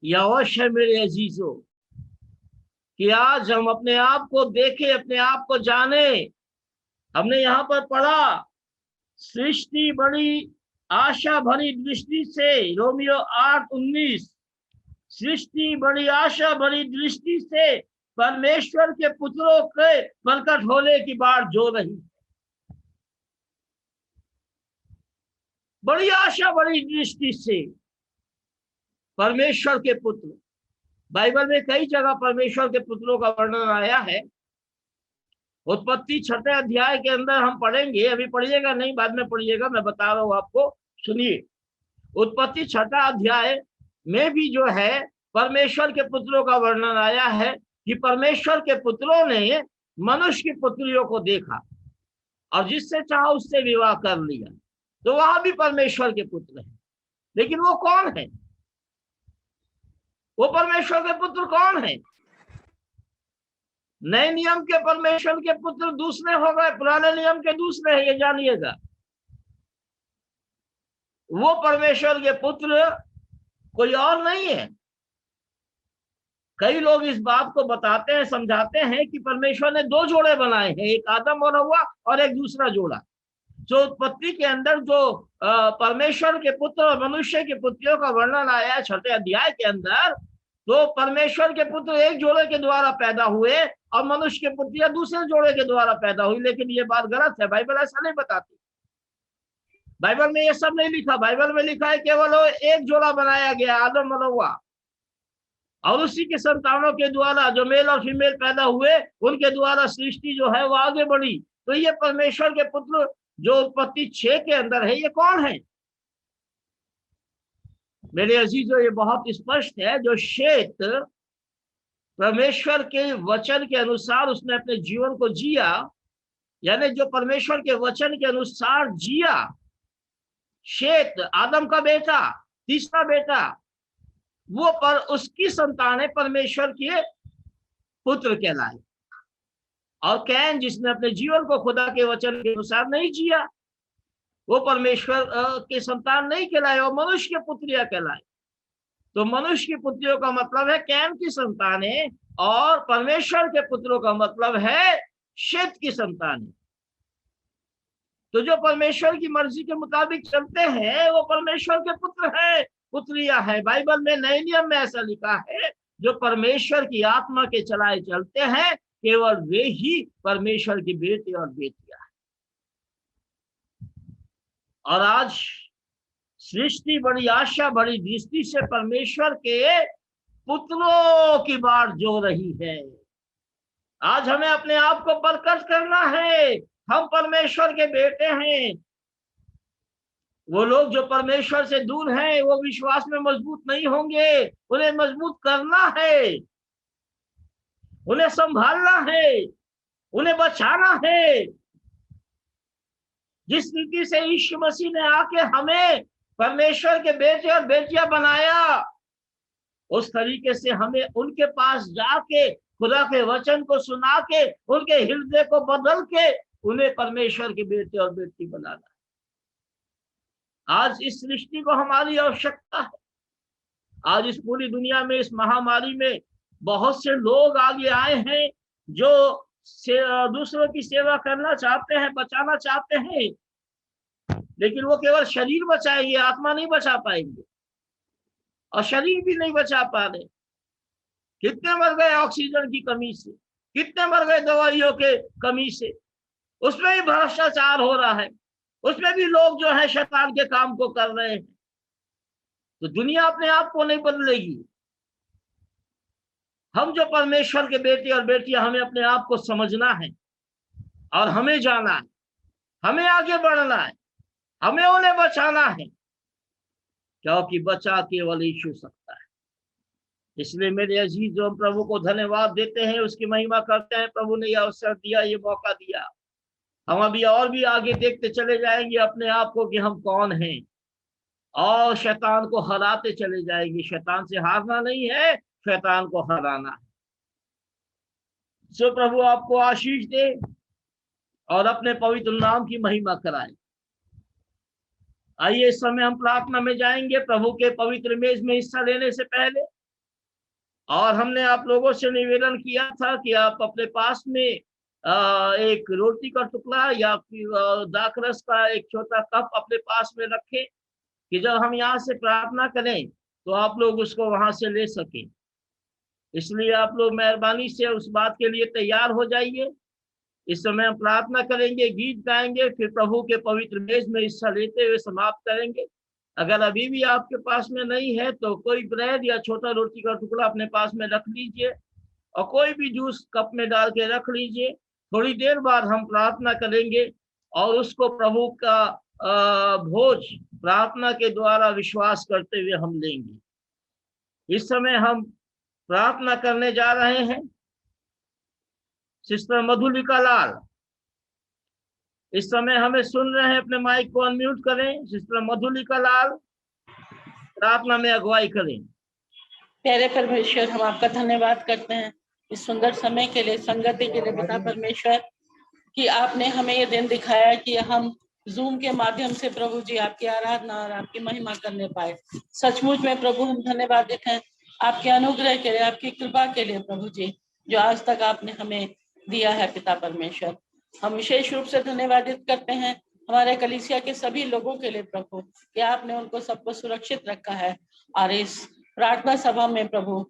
यह अवश्य है मेरे अजीजों कि आज हम अपने आप को देखें, अपने आप को जाने। हमने यहाँ पर पढ़ा, सृष्टि बड़ी आशा भरी दृष्टि से, रोमियो 8:19, सृष्टि बड़ी आशा भरी दृष्टि से परमेश्वर के पुत्रों के प्रकट होने की बाट जो रही। बड़ी आशा बड़ी दृष्टि से परमेश्वर के पुत्र, बाइबल में कई जगह परमेश्वर के पुत्रों का वर्णन आया है। उत्पत्ति 6 अध्याय के अंदर हम पढ़ेंगे, अभी पढ़िएगा नहीं, बाद में पढ़िएगा, मैं बता रहा हूं आपको, सुनिए। उत्पत्ति 6 अध्याय में भी जो है परमेश्वर के पुत्रों का वर्णन आया है कि परमेश्वर के पुत्रों ने मनुष्य की पुत्रियों को देखा और जिससे चाहा उससे विवाह कर लिया। तो वहां भी परमेश्वर के पुत्र हैं, लेकिन वो कौन है? वो परमेश्वर के पुत्र कौन है? नए नियम के परमेश्वर के पुत्र दूसरे हो गए, पुराने नियम के दूसरे हैं, ये जानिएगा। वो परमेश्वर के पुत्र कोई और नहीं है। कई लोग इस बात को बताते हैं, समझाते हैं कि परमेश्वर ने 2 जोड़े बनाए हैं, एक आदम और हव्वा और एक दूसरा जोड़ा। जो उत्पत्ति के अंदर जो परमेश्वर के पुत्र और मनुष्य के पुत्रियों का वर्णन आया है 6 अध्याय के अंदर, तो परमेश्वर के पुत्र एक जोड़े के द्वारा पैदा हुए और मनुष्य के पुत्रियां दूसरे जोड़े के द्वारा पैदा हुई। लेकिन ये बात गलत है, बाइबल ऐसा नहीं बताती। बाइबल में ये सब नहीं लिखा। बाइबल में लिखा है केवल एक जोड़ा बनाया गया, आदम और हव्वा, और उसी के संतानों के द्वारा जो मेल और फीमेल पैदा हुए, उनके द्वारा सृष्टि जो है वो आगे बढ़ी। तो ये परमेश्वर के पुत्र जो उत्पत्ति 6 के अंदर है, ये कौन है? मेरे अजीजों, ये बहुत स्पष्ट है। जो शेत परमेश्वर के वचन के अनुसार उसने अपने जीवन को जिया, यानी जो परमेश्वर के वचन के अनुसार जिया, शेत आदम का बेटा, तीसरा बेटा, वो पर उसकी संतानें परमेश्वर के पुत्र कहलाए। और कैन जिसने अपने जीवन को खुदा के वचन के अनुसार नहीं जिया, वो परमेश्वर के संतान नहीं कहलाए और मनुष्य के पुत्रियां कहलाए। तो मनुष्य की पुत्रियों का मतलब है कैन की संतानें, और परमेश्वर के पुत्रों का मतलब है शेत की संतानें। तो जो परमेश्वर की मर्जी के मुताबिक चलते हैं वो परमेश्वर के पुत्र हैं, पुत्रियां हैं। बाइबल में नए नियम में ऐसा लिखा है, जो परमेश्वर की आत्मा के चलाए चलते हैं, केवल वे ही परमेश्वर की बेटे और बेटियां हैं। और आज सृष्टि बड़ी आशा बड़ी दृष्टि से परमेश्वर के पुत्रों की बाट जो रही है। आज हमें अपने आप को प्रकट करना है, हम परमेश्वर के बेटे हैं। वो लोग जो परमेश्वर से दूर हैं, वो विश्वास में मजबूत नहीं होंगे। उन्हें मजबूत करना है, उन्हें संभालना है, उन्हें बचाना है। जिस रीति से यीशु मसीह ने आके हमें परमेश्वर के बेटे और बेटियां बनाया, उस तरीके से हमें उनके पास जाके खुदा के वचन को सुना के उनके हृदय को बदल के उन्हें परमेश्वर के बेटे और बेटी बनाना। आज इस सृष्टि को हमारी आवश्यकता है। आज इस पूरी दुनिया में इस महामारी में बहुत से लोग आगे आए हैं जो दूसरों की सेवा करना चाहते हैं, बचाना चाहते हैं, लेकिन वो केवल शरीर बचाएंगे, आत्मा नहीं बचा पाएंगे, और शरीर भी नहीं बचा पा रहे। कितने मर गए ऑक्सीजन की कमी से, कितने मर गए दवाइयों के कमी से। उसमें भी भ्रष्टाचार हो रहा है, उसमें भी लोग जो है शैतान के काम को कर रहे हैं। तो दुनिया अपने आप को नहीं बदलेगी। हम जो परमेश्वर के बेटे और बेटियां, हमें अपने आप को समझना है और हमें जाना है, हमें आगे बढ़ना है, हमें उन्हें बचाना है, क्योंकि बचा केवल यीशु सकता है। इसलिए मेरे अजीज, जो हम प्रभु को धन्यवाद देते हैं, उसकी महिमा करते हैं। प्रभु ने यह अवसर दिया, ये मौका दिया हम अभी और भी आगे देखते चले जाएंगे अपने आप को कि हम कौन हैं, और शैतान को हराते चले जाएंगे। शैतान से हारना नहीं है, शैतान को हराना है। सो प्रभु आपको आशीष दे और अपने पवित्र नाम की महिमा कराए। आइए इस समय हम प्रार्थना में जाएंगे प्रभु के पवित्र मेज में हिस्सा लेने से पहले। और हमने आप लोगों से निवेदन किया था कि आप अपने पास में एक रोटी का टुकड़ा या फिर दाखरस का एक छोटा कप अपने पास में रखें कि जब हम यहाँ से प्रार्थना करें तो आप लोग उसको वहां से ले सकें। इसलिए आप लोग मेहरबानी से उस बात के लिए तैयार हो जाइए। इस समय हम प्रार्थना करेंगे, गीत गाएंगे, फिर प्रभु के पवित्र मेज में हिस्सा लेते हुए समाप्त करेंगे। अगर अभी भी आपके पास में नहीं है तो कोई ब्रेड या छोटा रोटी का टुकड़ा अपने पास में रख लीजिए और कोई भी जूस कप में डाल के रख लीजिए। थोड़ी देर बाद हम प्रार्थना करेंगे और उसको प्रभु का भोज प्रार्थना के द्वारा विश्वास करते हुए हम लेंगे। इस समय हम प्रार्थना करने जा रहे हैं। सिस्टर मधुलिका लाल इस समय हमें सुन रहे हैं, अपने माइक को अनम्यूट करें। सिस्टर मधुलिका लाल प्रार्थना में अगुवाई करें। प्यारे परमेश्वर, हम आपका धन्यवाद करते हैं इस सुंदर समय के लिए, संगति के लिए पिता परमेश्वर, कि आपने हमें ये दिन दिखाया कि हम जूम के माध्यम से प्रभु जी आपकी आराधना और आपकी महिमा करने पाए। सचमुच में प्रभु हम धन्यवादित हैं आपके अनुग्रह के लिए, आपकी कृपा के लिए प्रभु जी, जो आज तक आपने हमें दिया है पिता परमेश्वर। हम विशेष रूप से धन्यवादित करते हैं हमारे कलीसिया के सभी लोगों के लिए प्रभु, कि आपने उनको सबको सुरक्षित रखा है और इस प्रार्थना सभा में प्रभु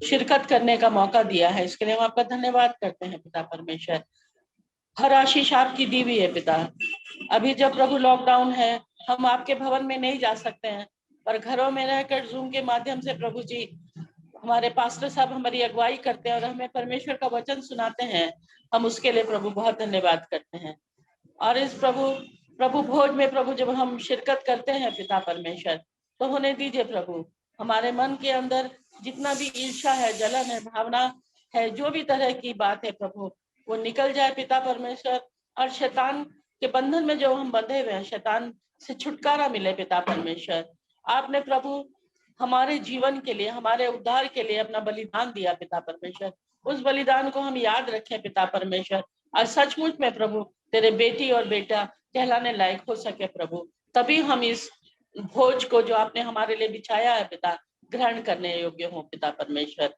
शिरकत करने का मौका दिया है। इसके लिए हम आपका धन्यवाद करते हैं पिता परमेश्वर। हर आशीष आपकी दी हुई है पिता। अभी जब प्रभु लॉकडाउन है, हम आपके भवन में नहीं जा सकते हैं, पर घरों में रहकर जूम के माध्यम से प्रभु जी हमारे पास्टर साहब हमारी अगुवाई करते हैं और हमें परमेश्वर का वचन सुनाते हैं। हम उसके लिए प्रभु बहुत धन्यवाद करते हैं। और इस प्रभु भोज में प्रभु जब हम शिरकत करते हैं पिता परमेश्वर, तो होने दीजिए प्रभु हमारे मन के अंदर जितना भी ईर्ष्या है, जलन है, भावना है, जो भी तरह की बात है प्रभु, वो निकल जाए पिता परमेश्वर। और शैतान के बंधन में जो हम बंधे हुए हैं, शैतान से छुटकारा मिले पिता परमेश्वर। आपने प्रभु हमारे जीवन के लिए, हमारे उद्धार के लिए अपना बलिदान दिया पिता परमेश्वर। उस बलिदान को हम याद रखें पिता परमेश्वर, और सचमुच में प्रभु तेरे बेटी और बेटा कहलाने लायक हो सके प्रभु। तभी हम इस भोज को जो आपने हमारे लिए बिछाया है पिता, ग्रहण करने योग्य हो पिता परमेश्वर।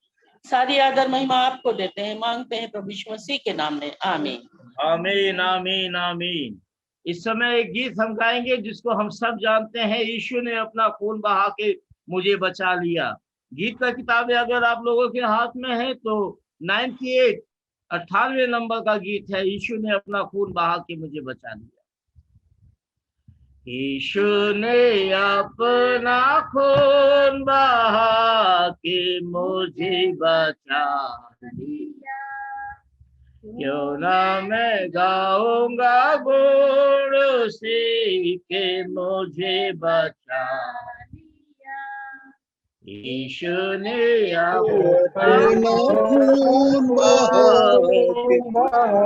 सारी आदर महिमा आपको देते हैं, मांगते हैं प्रभु यीशु मसीह के नाम में, आमीन आमीन आमीन आमीन। इस समय एक गीत हम गाएंगे जिसको हम सब जानते हैं, यीशु ने अपना खून बहा के मुझे बचा लिया। गीत का किताबें अगर आप लोगों के हाथ में है तो 98 नंबर का गीत है, यीशु ने अपना खून बहा के मुझे बचा लिया। यीशु ने अपना खून बहा के मुझे बचा लिया, क्यों ना मैं गाऊंगा गुण उसी के मुझे बचा लिया। यीशु ने अपना खून बहा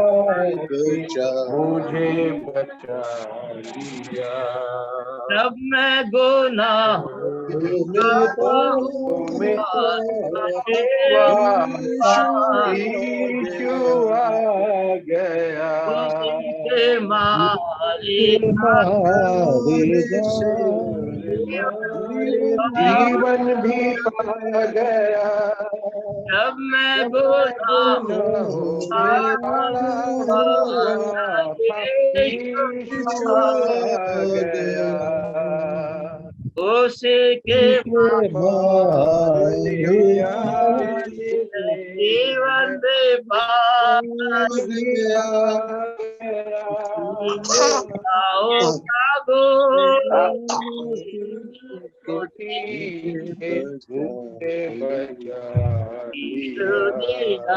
मुझे बचा लिया। जब मैं गुनाह गया जीवन भी पा गया। जब मैं गुनाह गया उसे के जीवन में पा गया।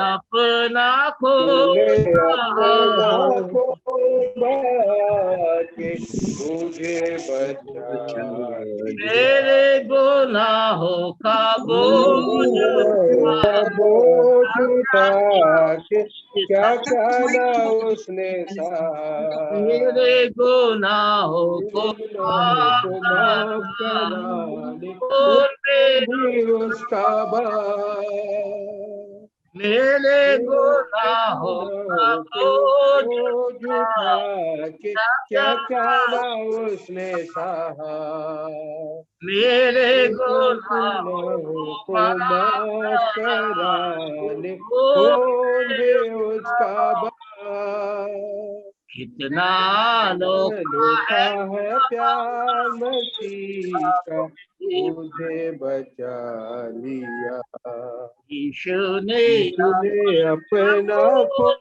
अपना खून मुझे बचा मेरे गुनाहों का बोझ बोझ उठा के क्या क्या ना उसने सहा, मेरे गुनाहों को माफ कराने और भी उसका मेरे गुनाहों का बोझ उठा के क्या क्या ना उसने सहा, मेरे गुनाहों को माफ कराने भी उसका कितना अनोखा है प्यार मसीह का, मुझे बचा लिया। यीशु ने अपना खून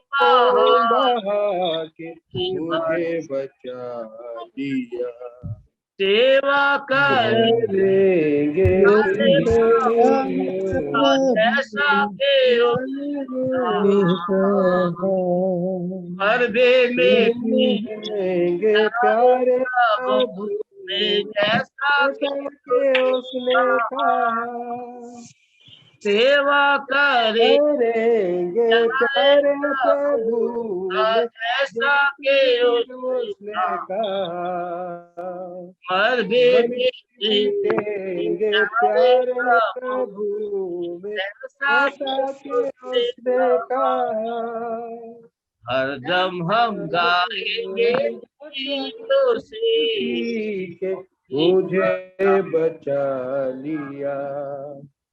बहा के मुझे बचा लिया। सेवा करेंगे जैसा के मरबे में प्यारे प्रभु ने जैसा के उसने कहा, सेवा करेंगे प्यारे प्रभु जैसा के उसने कहा, मरबे में देंगे प्यारे प्रभु जैसा के उसने कहा, हरदम हम गाएंगे गीतों से मुझे बचा लिया।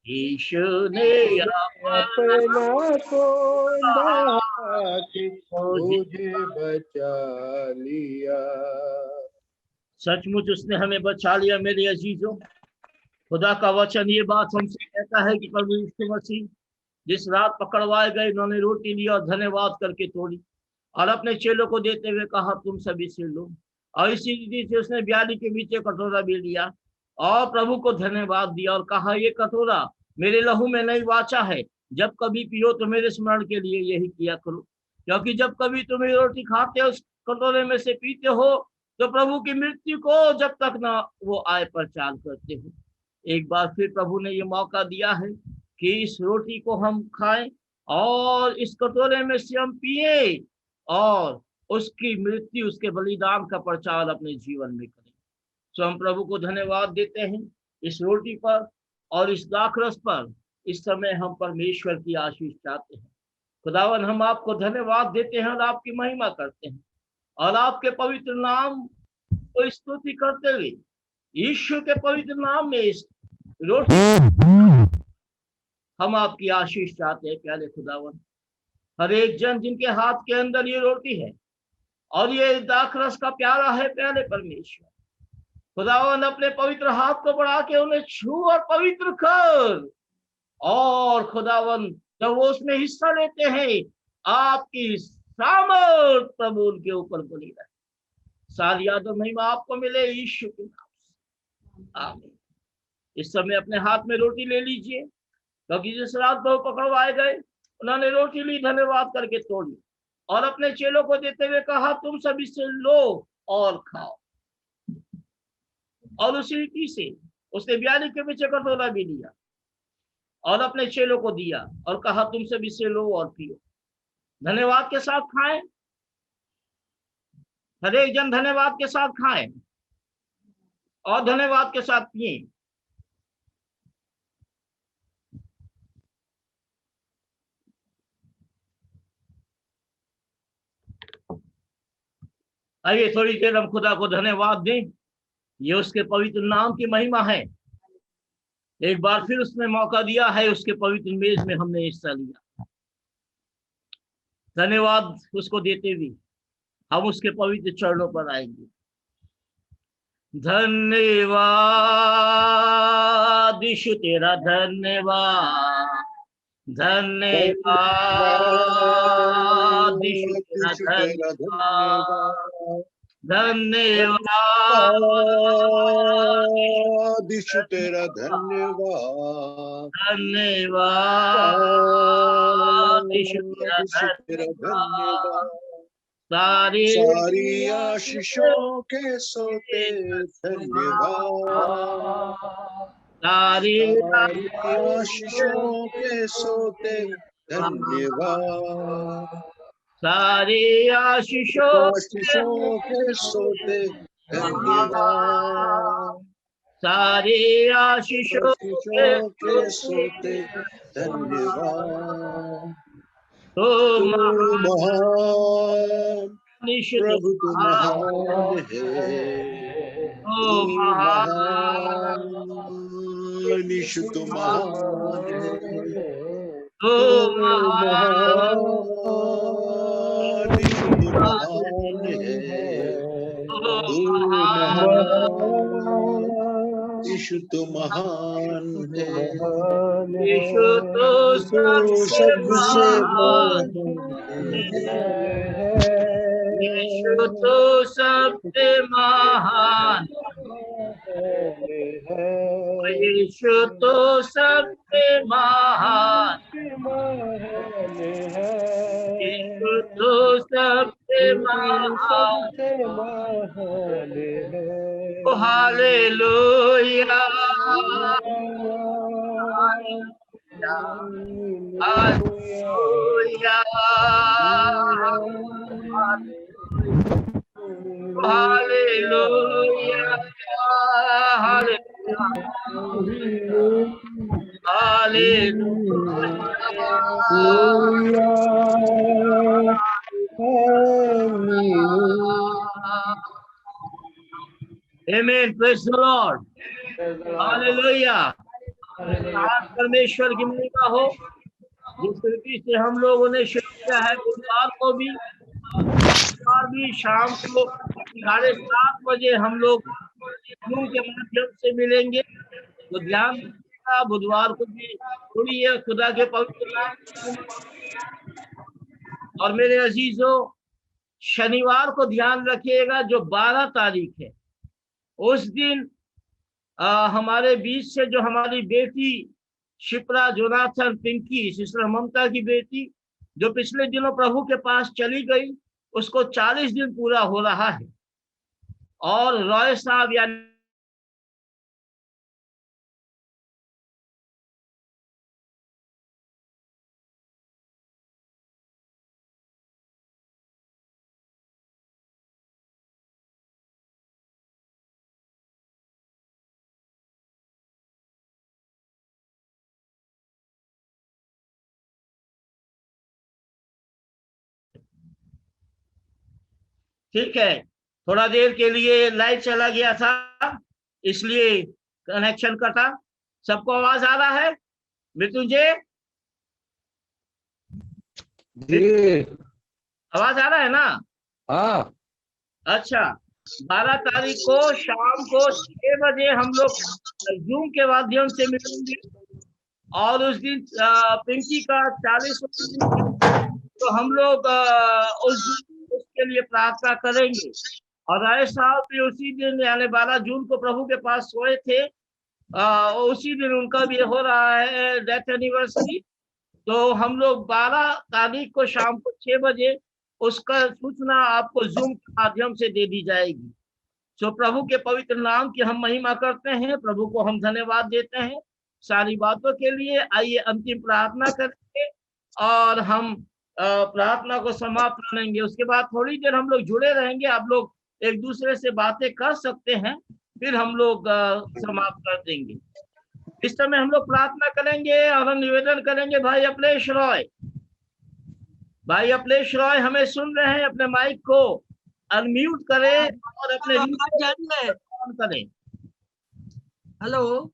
यीशु ने अपना खून बहा के मुझे बचा लिया। सचमुच उसने हमें बचा लिया। मेरे अजीजों, खुदा का वचन ये बात हमसे कहता है कि प्रभु यीशु मसीह जिस रात पकड़वाए गए, उन्होंने रोटी ली और धन्यवाद करके तोड़ी और अपने चेलों को देते हुए कहा, तुम सभी से लो। और इसी रीति से उसने ब्याली के बीच एक कटोरा भी लिया और प्रभु को धन्यवाद दिया और कहा, ये कटोरा मेरे लहू में नई वाचा है, जब कभी पियो तो मेरे स्मरण के लिए यही किया करो। क्योंकि जब कभी तुम ये रोटी खाते हो, उस कटोरे में से पीते हो, तो प्रभु की मृत्यु को जब तक ना वो आए प्रचार करते हो। एक बार फिर प्रभु ने ये मौका दिया है कि इस रोटी को हम खाएं और इस कटोरे में से हम पिए और उसकी मृत्यु, उसके बलिदान का प्रचार अपने जीवन में करें। तो हम प्रभु को धन्यवाद देते हैं इस रोटी पर और इस दाखरस पर। इस समय हम परमेश्वर की आशीष चाहते हैं। खुदावन, हम आपको धन्यवाद देते हैं और आपकी महिमा करते हैं और आपके पवित्र नाम को स्तुति करते हुए यीशु के पवित्र नाम में इस रोटी हम आपकी आशीष चाहते हैं। प्यारे खुदावन, हर एक जन जिनके हाथ के अंदर ये रोटी है और ये दाखरस का प्याला है, प्यारे परमेश्वर खुदावन, अपने पवित्र हाथ को बढ़ा के उन्हें छू और पवित्र कर, और खुदावन जब वो उसमें हिस्सा लेते हैं, आपकी सामर्थ प्रभु उनके ऊपर बनी रहे। सारी यादव महिमा आपको मिले यीशु के नाम से, आमीन। इस समय अपने हाथ में रोटी ले लीजिए, क्योंकि जिस रात वो पकड़वाए गए, उन्होंने रोटी ली, धन्यवाद करके तोड़ी और अपने चेलों को देते हुए कहा, तुम सभी से लो और खाओ। और उसी रीति से उसने ब्याली के पीछे कटोरा भी लिया और अपने चेलों को दिया और कहा, तुम सभी से लो और पियो। धन्यवाद के साथ खाएं, हर एक जन धन्यवाद के साथ खाएं और धन्यवाद के साथ पिए। आइए थोड़ी देर हम खुदा को धन्यवाद दें। ये उसके पवित्र नाम की महिमा है। एक बार फिर उसने मौका दिया है, उसके पवित्र मेज में हमने हिस्सा लिया। धन्यवाद उसको देते हुए हम उसके पवित्र चरणों पर आएंगे। धन्यवाद यीशु तेरा, धन्यवाद धन्यवाद यीशु तेरा, धन्यवाद धन्यवाद यीशु तेरा, धन्यवाद धन्यवाद यीशु तेरा, धन्यवाद सारी आशीषों के सोते धन्यवाद, सारी आशीषों के सोते धन्यवाद, सारी आशीषों के सोते धन्यवाद, सारी आशीषों के सोते धन्यवाद। तो महान प्रभु तू महान है, महान निशु तू महान है, महान यीशु तो महान है, यीशु तो सबसे महान है, यीशु तो सबसे महान है, यीशु तो सबसे महान है, यीशु तो सबसे महान है। Hallelujah, hallelujah, hallelujah, Amen. Praise the Lord. Hallelujah. परमेश्वर की महिमा हो। जिस तरीके से हम लोगों ने शुरू किया है बुधवार को भी शाम को 7:30 बजे हम लोग जूम के माध्यम से मिलेंगे। तो ध्यान रखिएगा, बुधवार को भी सुनिए खुदा के पवित्र नाम। और मेरे अजीजों, शनिवार को ध्यान रखिएगा जो 12 तारीख है, उस दिन हमारे बीच से जो हमारी बेटी शिप्रा जोनाथन पिंकी, सिस्टर ममता की बेटी, जो पिछले दिनों प्रभु के पास चली गई, उसको 40 दिन पूरा हो रहा है। और रॉय साहब यानी ठीक है, थोड़ा देर के लिए लाइट चला गया था, इसलिए कनेक्शन कटा। सबको आवाज आ रहा है? मृत्युंजय जी, आवाज आ रहा है ना? हाँ। अच्छा, 12 तारीख को शाम को 6 बजे हम लोग जूम के माध्यम से मिलेंगे। और उस दिन पिंकी का 40 तो हम लोग उसके लिए प्रार्थना करेंगे। और राय साहब भी उसी दिन यानी 12 जून को प्रभु के पास सोए थे, उसी दिन उनका भी हो रहा है डेथ एनिवर्सरी। तो हम लोग 12 तारीख को शाम को 6 बजे उसका सूचना आपको जूम के माध्यम से दे दी जाएगी। तो प्रभु के पवित्र नाम की हम महिमा करते हैं, प्रभु को हम धन्यवाद देते हैं सारी बातों के लिए। आइए अंतिम प्रार्थना करेंगे और हम प्रार्थना को समाप्त करेंगे। उसके बाद थोड़ी देर हम लोग जुड़े रहेंगे, आप लोग एक दूसरे से बातें कर सकते हैं, फिर हम लोग समाप्त कर देंगे। इस समय हम लोग प्रार्थना करेंगे और हम निवेदन करेंगे। भाई अपलेश रॉय, भाई अपलेश रॉय हमें सुन रहे हैं? अपने माइक को अनम्यूट करें और अपने ऑन करें। हेलो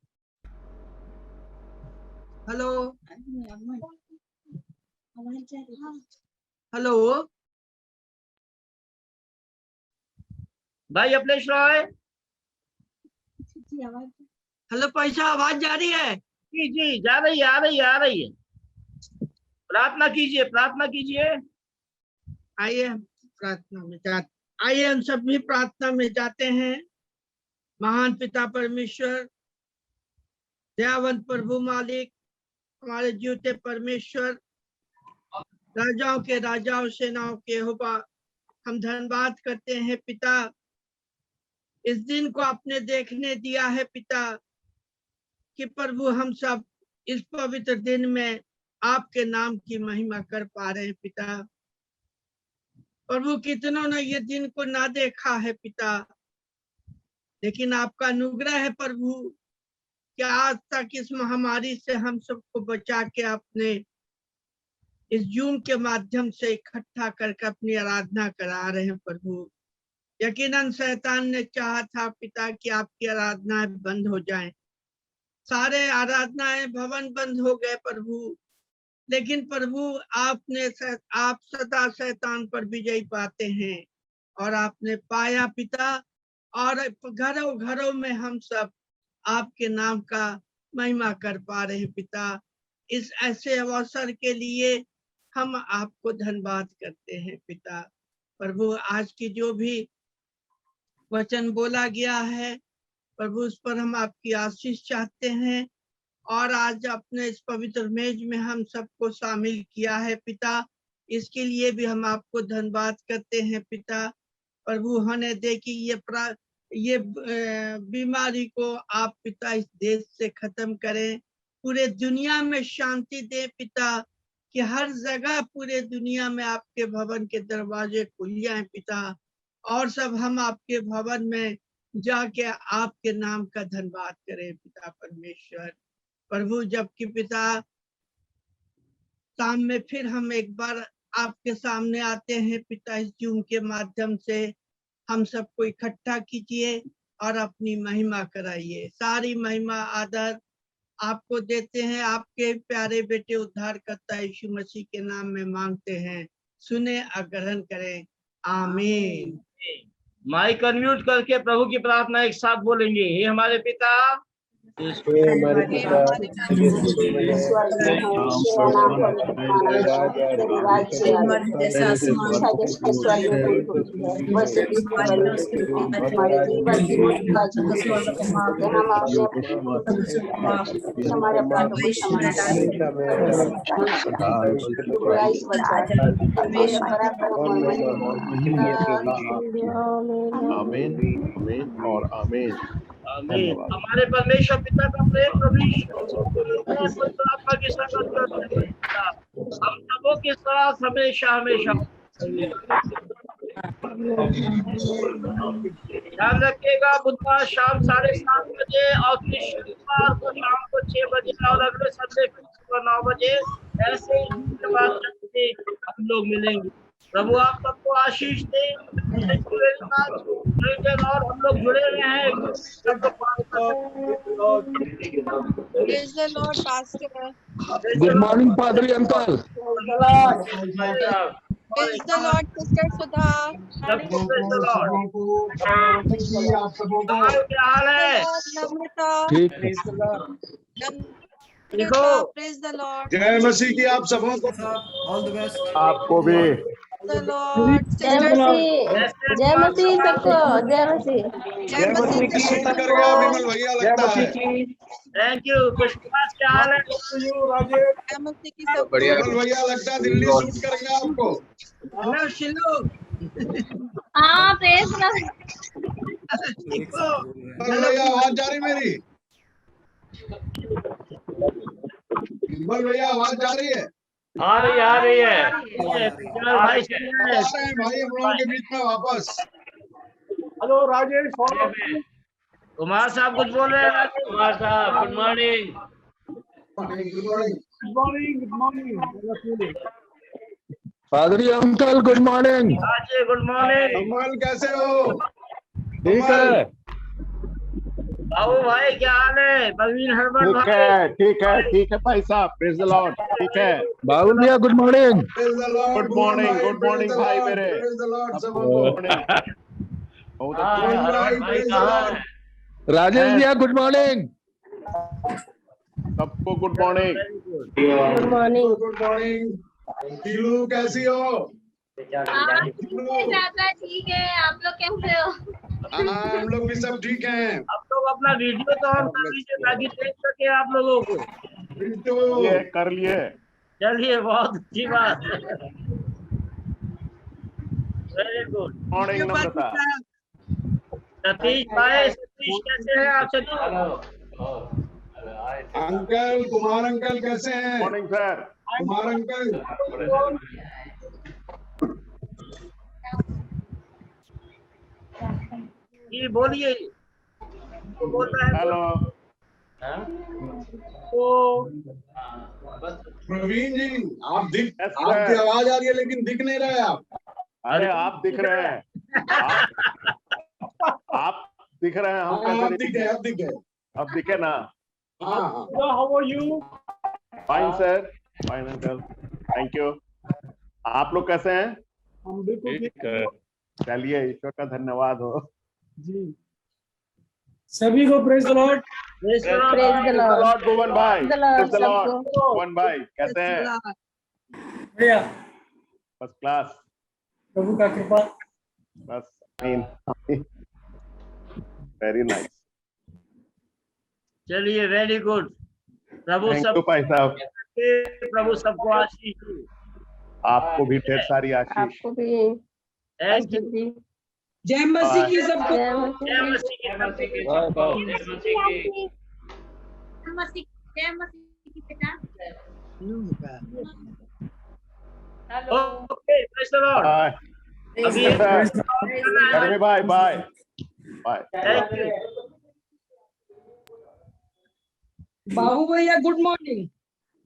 हेलो हेलो भाई अपलेश रॉय, हेलो पैसा आवाज जा रही है? जी जी जा रही है, आ रही है, आ रही है। प्रार्थना कीजिए, प्रार्थना कीजिए। आइए प्रार्थना में जाते, आइए हम सभी प्रार्थना में जाते हैं। महान पिता परमेश्वर, दयावंत प्रभु मालिक, हमारे जीवते परमेश्वर, राजाओं के राजाओं, सेनाओं के यहोवा, हम धन्यवाद करते हैं पिता, इस दिन को आपने देखने दिया है पिता, कि प्रभु हम सब इस पवित्र दिन में आपके नाम की महिमा कर पा रहे हैं पिता। प्रभु कितनों ने ये दिन को ना देखा है पिता, लेकिन आपका अनुग्रह है प्रभु कि आज तक इस महामारी से हम सबको बचा के आपने इस जूम के माध्यम से इकट्ठा करके अपनी आराधना करा रहे हैं प्रभु। यकीनन शैतान ने चाहा था पिता कि आपकी आराधनाएं बंद हो जाएं, सारे आराधनाएं भवन बंद हो गए प्रभु, लेकिन प्रभु आप सदा शैतान पर विजय पाते हैं और आपने पाया पिता, और घरों घरों में हम सब आपके नाम का महिमा कर पा रहे हैं पिता। इस ऐसे अवसर के लिए हम आपको धन्यवाद करते हैं पिता। प्रभु आज की जो भी वचन बोला गया है प्रभु, उस पर हम आपकी आशीष चाहते हैं, और आज अपने इस पवित्र मेज में हम सबको शामिल किया है पिता, इसके लिए भी हम आपको धन्यवाद करते हैं पिता। प्रभु होने दे कि ये बीमारी को आप पिता इस देश से खत्म करें, पूरे दुनिया में शांति दे पिता, कि हर जगह पूरे दुनिया में आपके भवन के दरवाजे खुल जाएं पिता, और सब हम आपके भवन में जाके आपके नाम का धन्यवाद करें पिता परमेश्वर। प्रभु जबकि पिता शाम में फिर हम एक बार आपके सामने आते हैं पिता, इस जूम के माध्यम से हम सबको इकट्ठा कीजिए और अपनी महिमा कराइए। सारी महिमा आदर आपको देते हैं, आपके प्यारे बेटे उद्धारकर्ता यीशु मसीह के नाम में मांगते हैं, सुने और ग्रहण करें, आमीन। माइक अनम्यूट करके प्रभु की प्रार्थना एक साथ बोलेंगे। हे हमारे पिता, आमीन और आमीन। हमारे परमेश्वर पिता का प्रेम प्रभु आत्मा की संगत करते हैं, हम सबों के साथ हमेशा हमेशा ध्यान रखिएगा। बुधवार शाम 7:30 बजे और फिर शुक्रवार को शाम को 6 बजे और अगले संडे सुबह 9 बजे ऐसे हम लोग मिलेंगे। प्रभु आप सबको आशीष दे और हम लोग जुड़े हुए हैं। गुड मॉर्निंग पादरी uncle. Praise the Lord, Sister Sudha. क्या हाल है? ठीक। देखो, Praise the Lord. जय मसीह की आप सबों को। All the best. आपको भी। The Lord. जय मसीह सबको, जय मसीह। जय मसीह की शूट कर गया विमल भैया लगता है। Thank you. पुष्पराज क्या हाल है? जय मसीह की सब। विमल भैया लगता है दिल्ली शूट कर गया आपको। हेलो शिलू। हाँ प्रेज लॉर्ड। विमल भैया आवाज जा रही मेरी? विमल भैया आवाज जा रही है? आ रही है। भाई हम लोगों के बीच में वापस। हेलो राजेश। कुमार साहब कुछ बोल रहे हैं? कुमार साहब गुड मॉर्निंग। Good morning. पादरी uncle good morning. Good morning. Kamal कैसे हो? ठीक है। बाबू भाई क्या हाल है? परवीन हरबन ठीक है, ठीक है, ठीक है भाई साहब। Praise the Lord. ठीक है बाबू भैया good morning. Good morning, good morning भाई मेरे। राजेश भैया गुड मॉर्निंग। सबको good morning. Good morning. Good morning. Shilu कैसी हो? चाचा ठीक है, आप लोग कैसे हो? हम लोग भी सब ठीक हैं। आप लोग अपना वीडियो तो ऑन कर लीजिए ताकि देख सके आप लोगों को। ये कर लिए। चलिए बहुत अच्छी बात। Very good. मॉर्निंग नम्रता। सतीश भाई, सतीश कैसे हैं आप? सतीश अंकल, कुमार अंकल कैसे हैं? Morning sir. कुमार अंकल। जी बोलिए। तो बोल रहा है। हेलो। तो प्रवीण जी, आपकी आवाज आ रही है लेकिन दिख नहीं रहे आप। अरे आप दिख रहे हैं। आप दिख रहे हैं, हम कैसे अब दिखे अब दिखे ना। How are you? Fine sir, fine uncle, thank you. आप लोग कैसे हैं? हम बिल्कुल ठीक है। चलिए, ईश्वर का धन्यवाद हो जी। सभी को praise the Lord. Praise the Lord Bhuvan भाई। प्रेज द लॉर्ड भुवन भाई, कैसे हैं? बढ़िया, फर्स्ट क्लास। प्रभु का कृपा। बस वेरी नाइस। चलिए, वेरी गुड। प्रभु थैंक सब यू भाई साहब। प्रभु सबको आशीष दे। आपको भी ढेर सारी आशीष। आपको भी। Thank you. जय मसीह की सबको। जय मसीह की। जय मसीह की सबको। जय मसीह की। जय मसीह की पिता। Okay, praise the Lord. Bye. अभी धर्मे भाई, बाय बाय। Thank you. बाबू भैया good morning.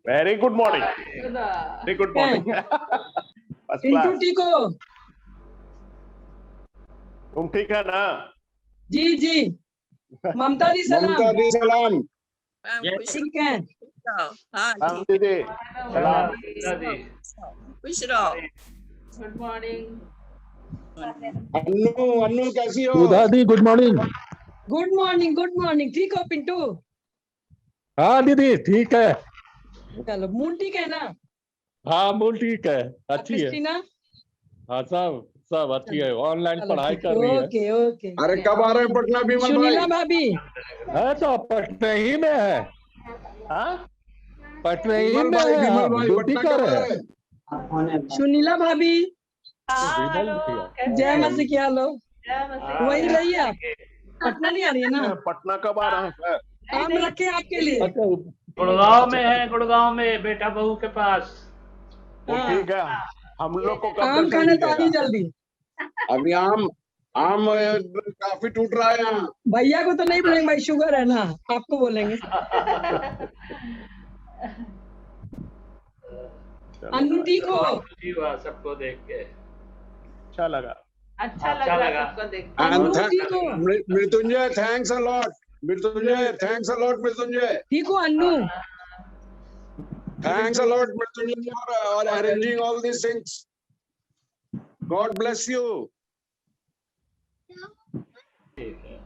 Very good morning. Very good morning. First Pintu class. ठीक हो? तुम ठीक है ना? जी जी। ममता दी सलाम। ममता दी सलाम। ठीक है। राम दीदी सलाम। खुश रहो। Good morning. अन्नू, अन्नू कैसी हो? सुधा दी good morning. Good morning, good morning. ठीक हो पिंटू? हाँ दीदी ठीक है। चलो, मूड ठीक है ना? हाँ मूल ठीक है, अच्छी है। क्रिस्टीना? हाँ सब सब अच्छी है, ऑनलाइन चलो, पढ़ाई ठीक कर रही है। Okay okay. अरे कब आ रहे हैं पटना विमल सुनीला भाई? भाभी? है तो पटना ही में है। हाँ पटना ही विमल में भाई, है, विमल हम भाई ड्यूटी पटना कर कब आ रहे रहे हैं। हैं? सुनीला भाभी? विमल जय मसीह की हाल हो? जय मसीह। वही रही आप? पटना नहीं आ रही है ना? पटना कब आ रहे हैं सर? काम रखे आपके लिए। अच्छा गुड़गांव में है, गुड़गांव में बेटा बहू के पास। वो ठीक है, हम लोग को कब आम दर्शन खाने तो दीजिएगा? आनी जल्दी। अभी आम आम काफी टूट रहा है यहाँ। भैया को तो नहीं बोलेंगे भाई, शुगर है ना, आपको बोलेंगे। अन्नू ठीक हो? खुशी हुआ सबको देख के। अच्छा लगा। अच्छा अच्छा लगा लगा। सबको देख। अन्नू ठीक हो? Mrityunjay, thanks a lot. Mrityunjay, thanks a lot. Mrityunjay, ठीक हो Annu? thanks a lot, Mrityunjay, for arranging all these things. God bless you. ठीक है।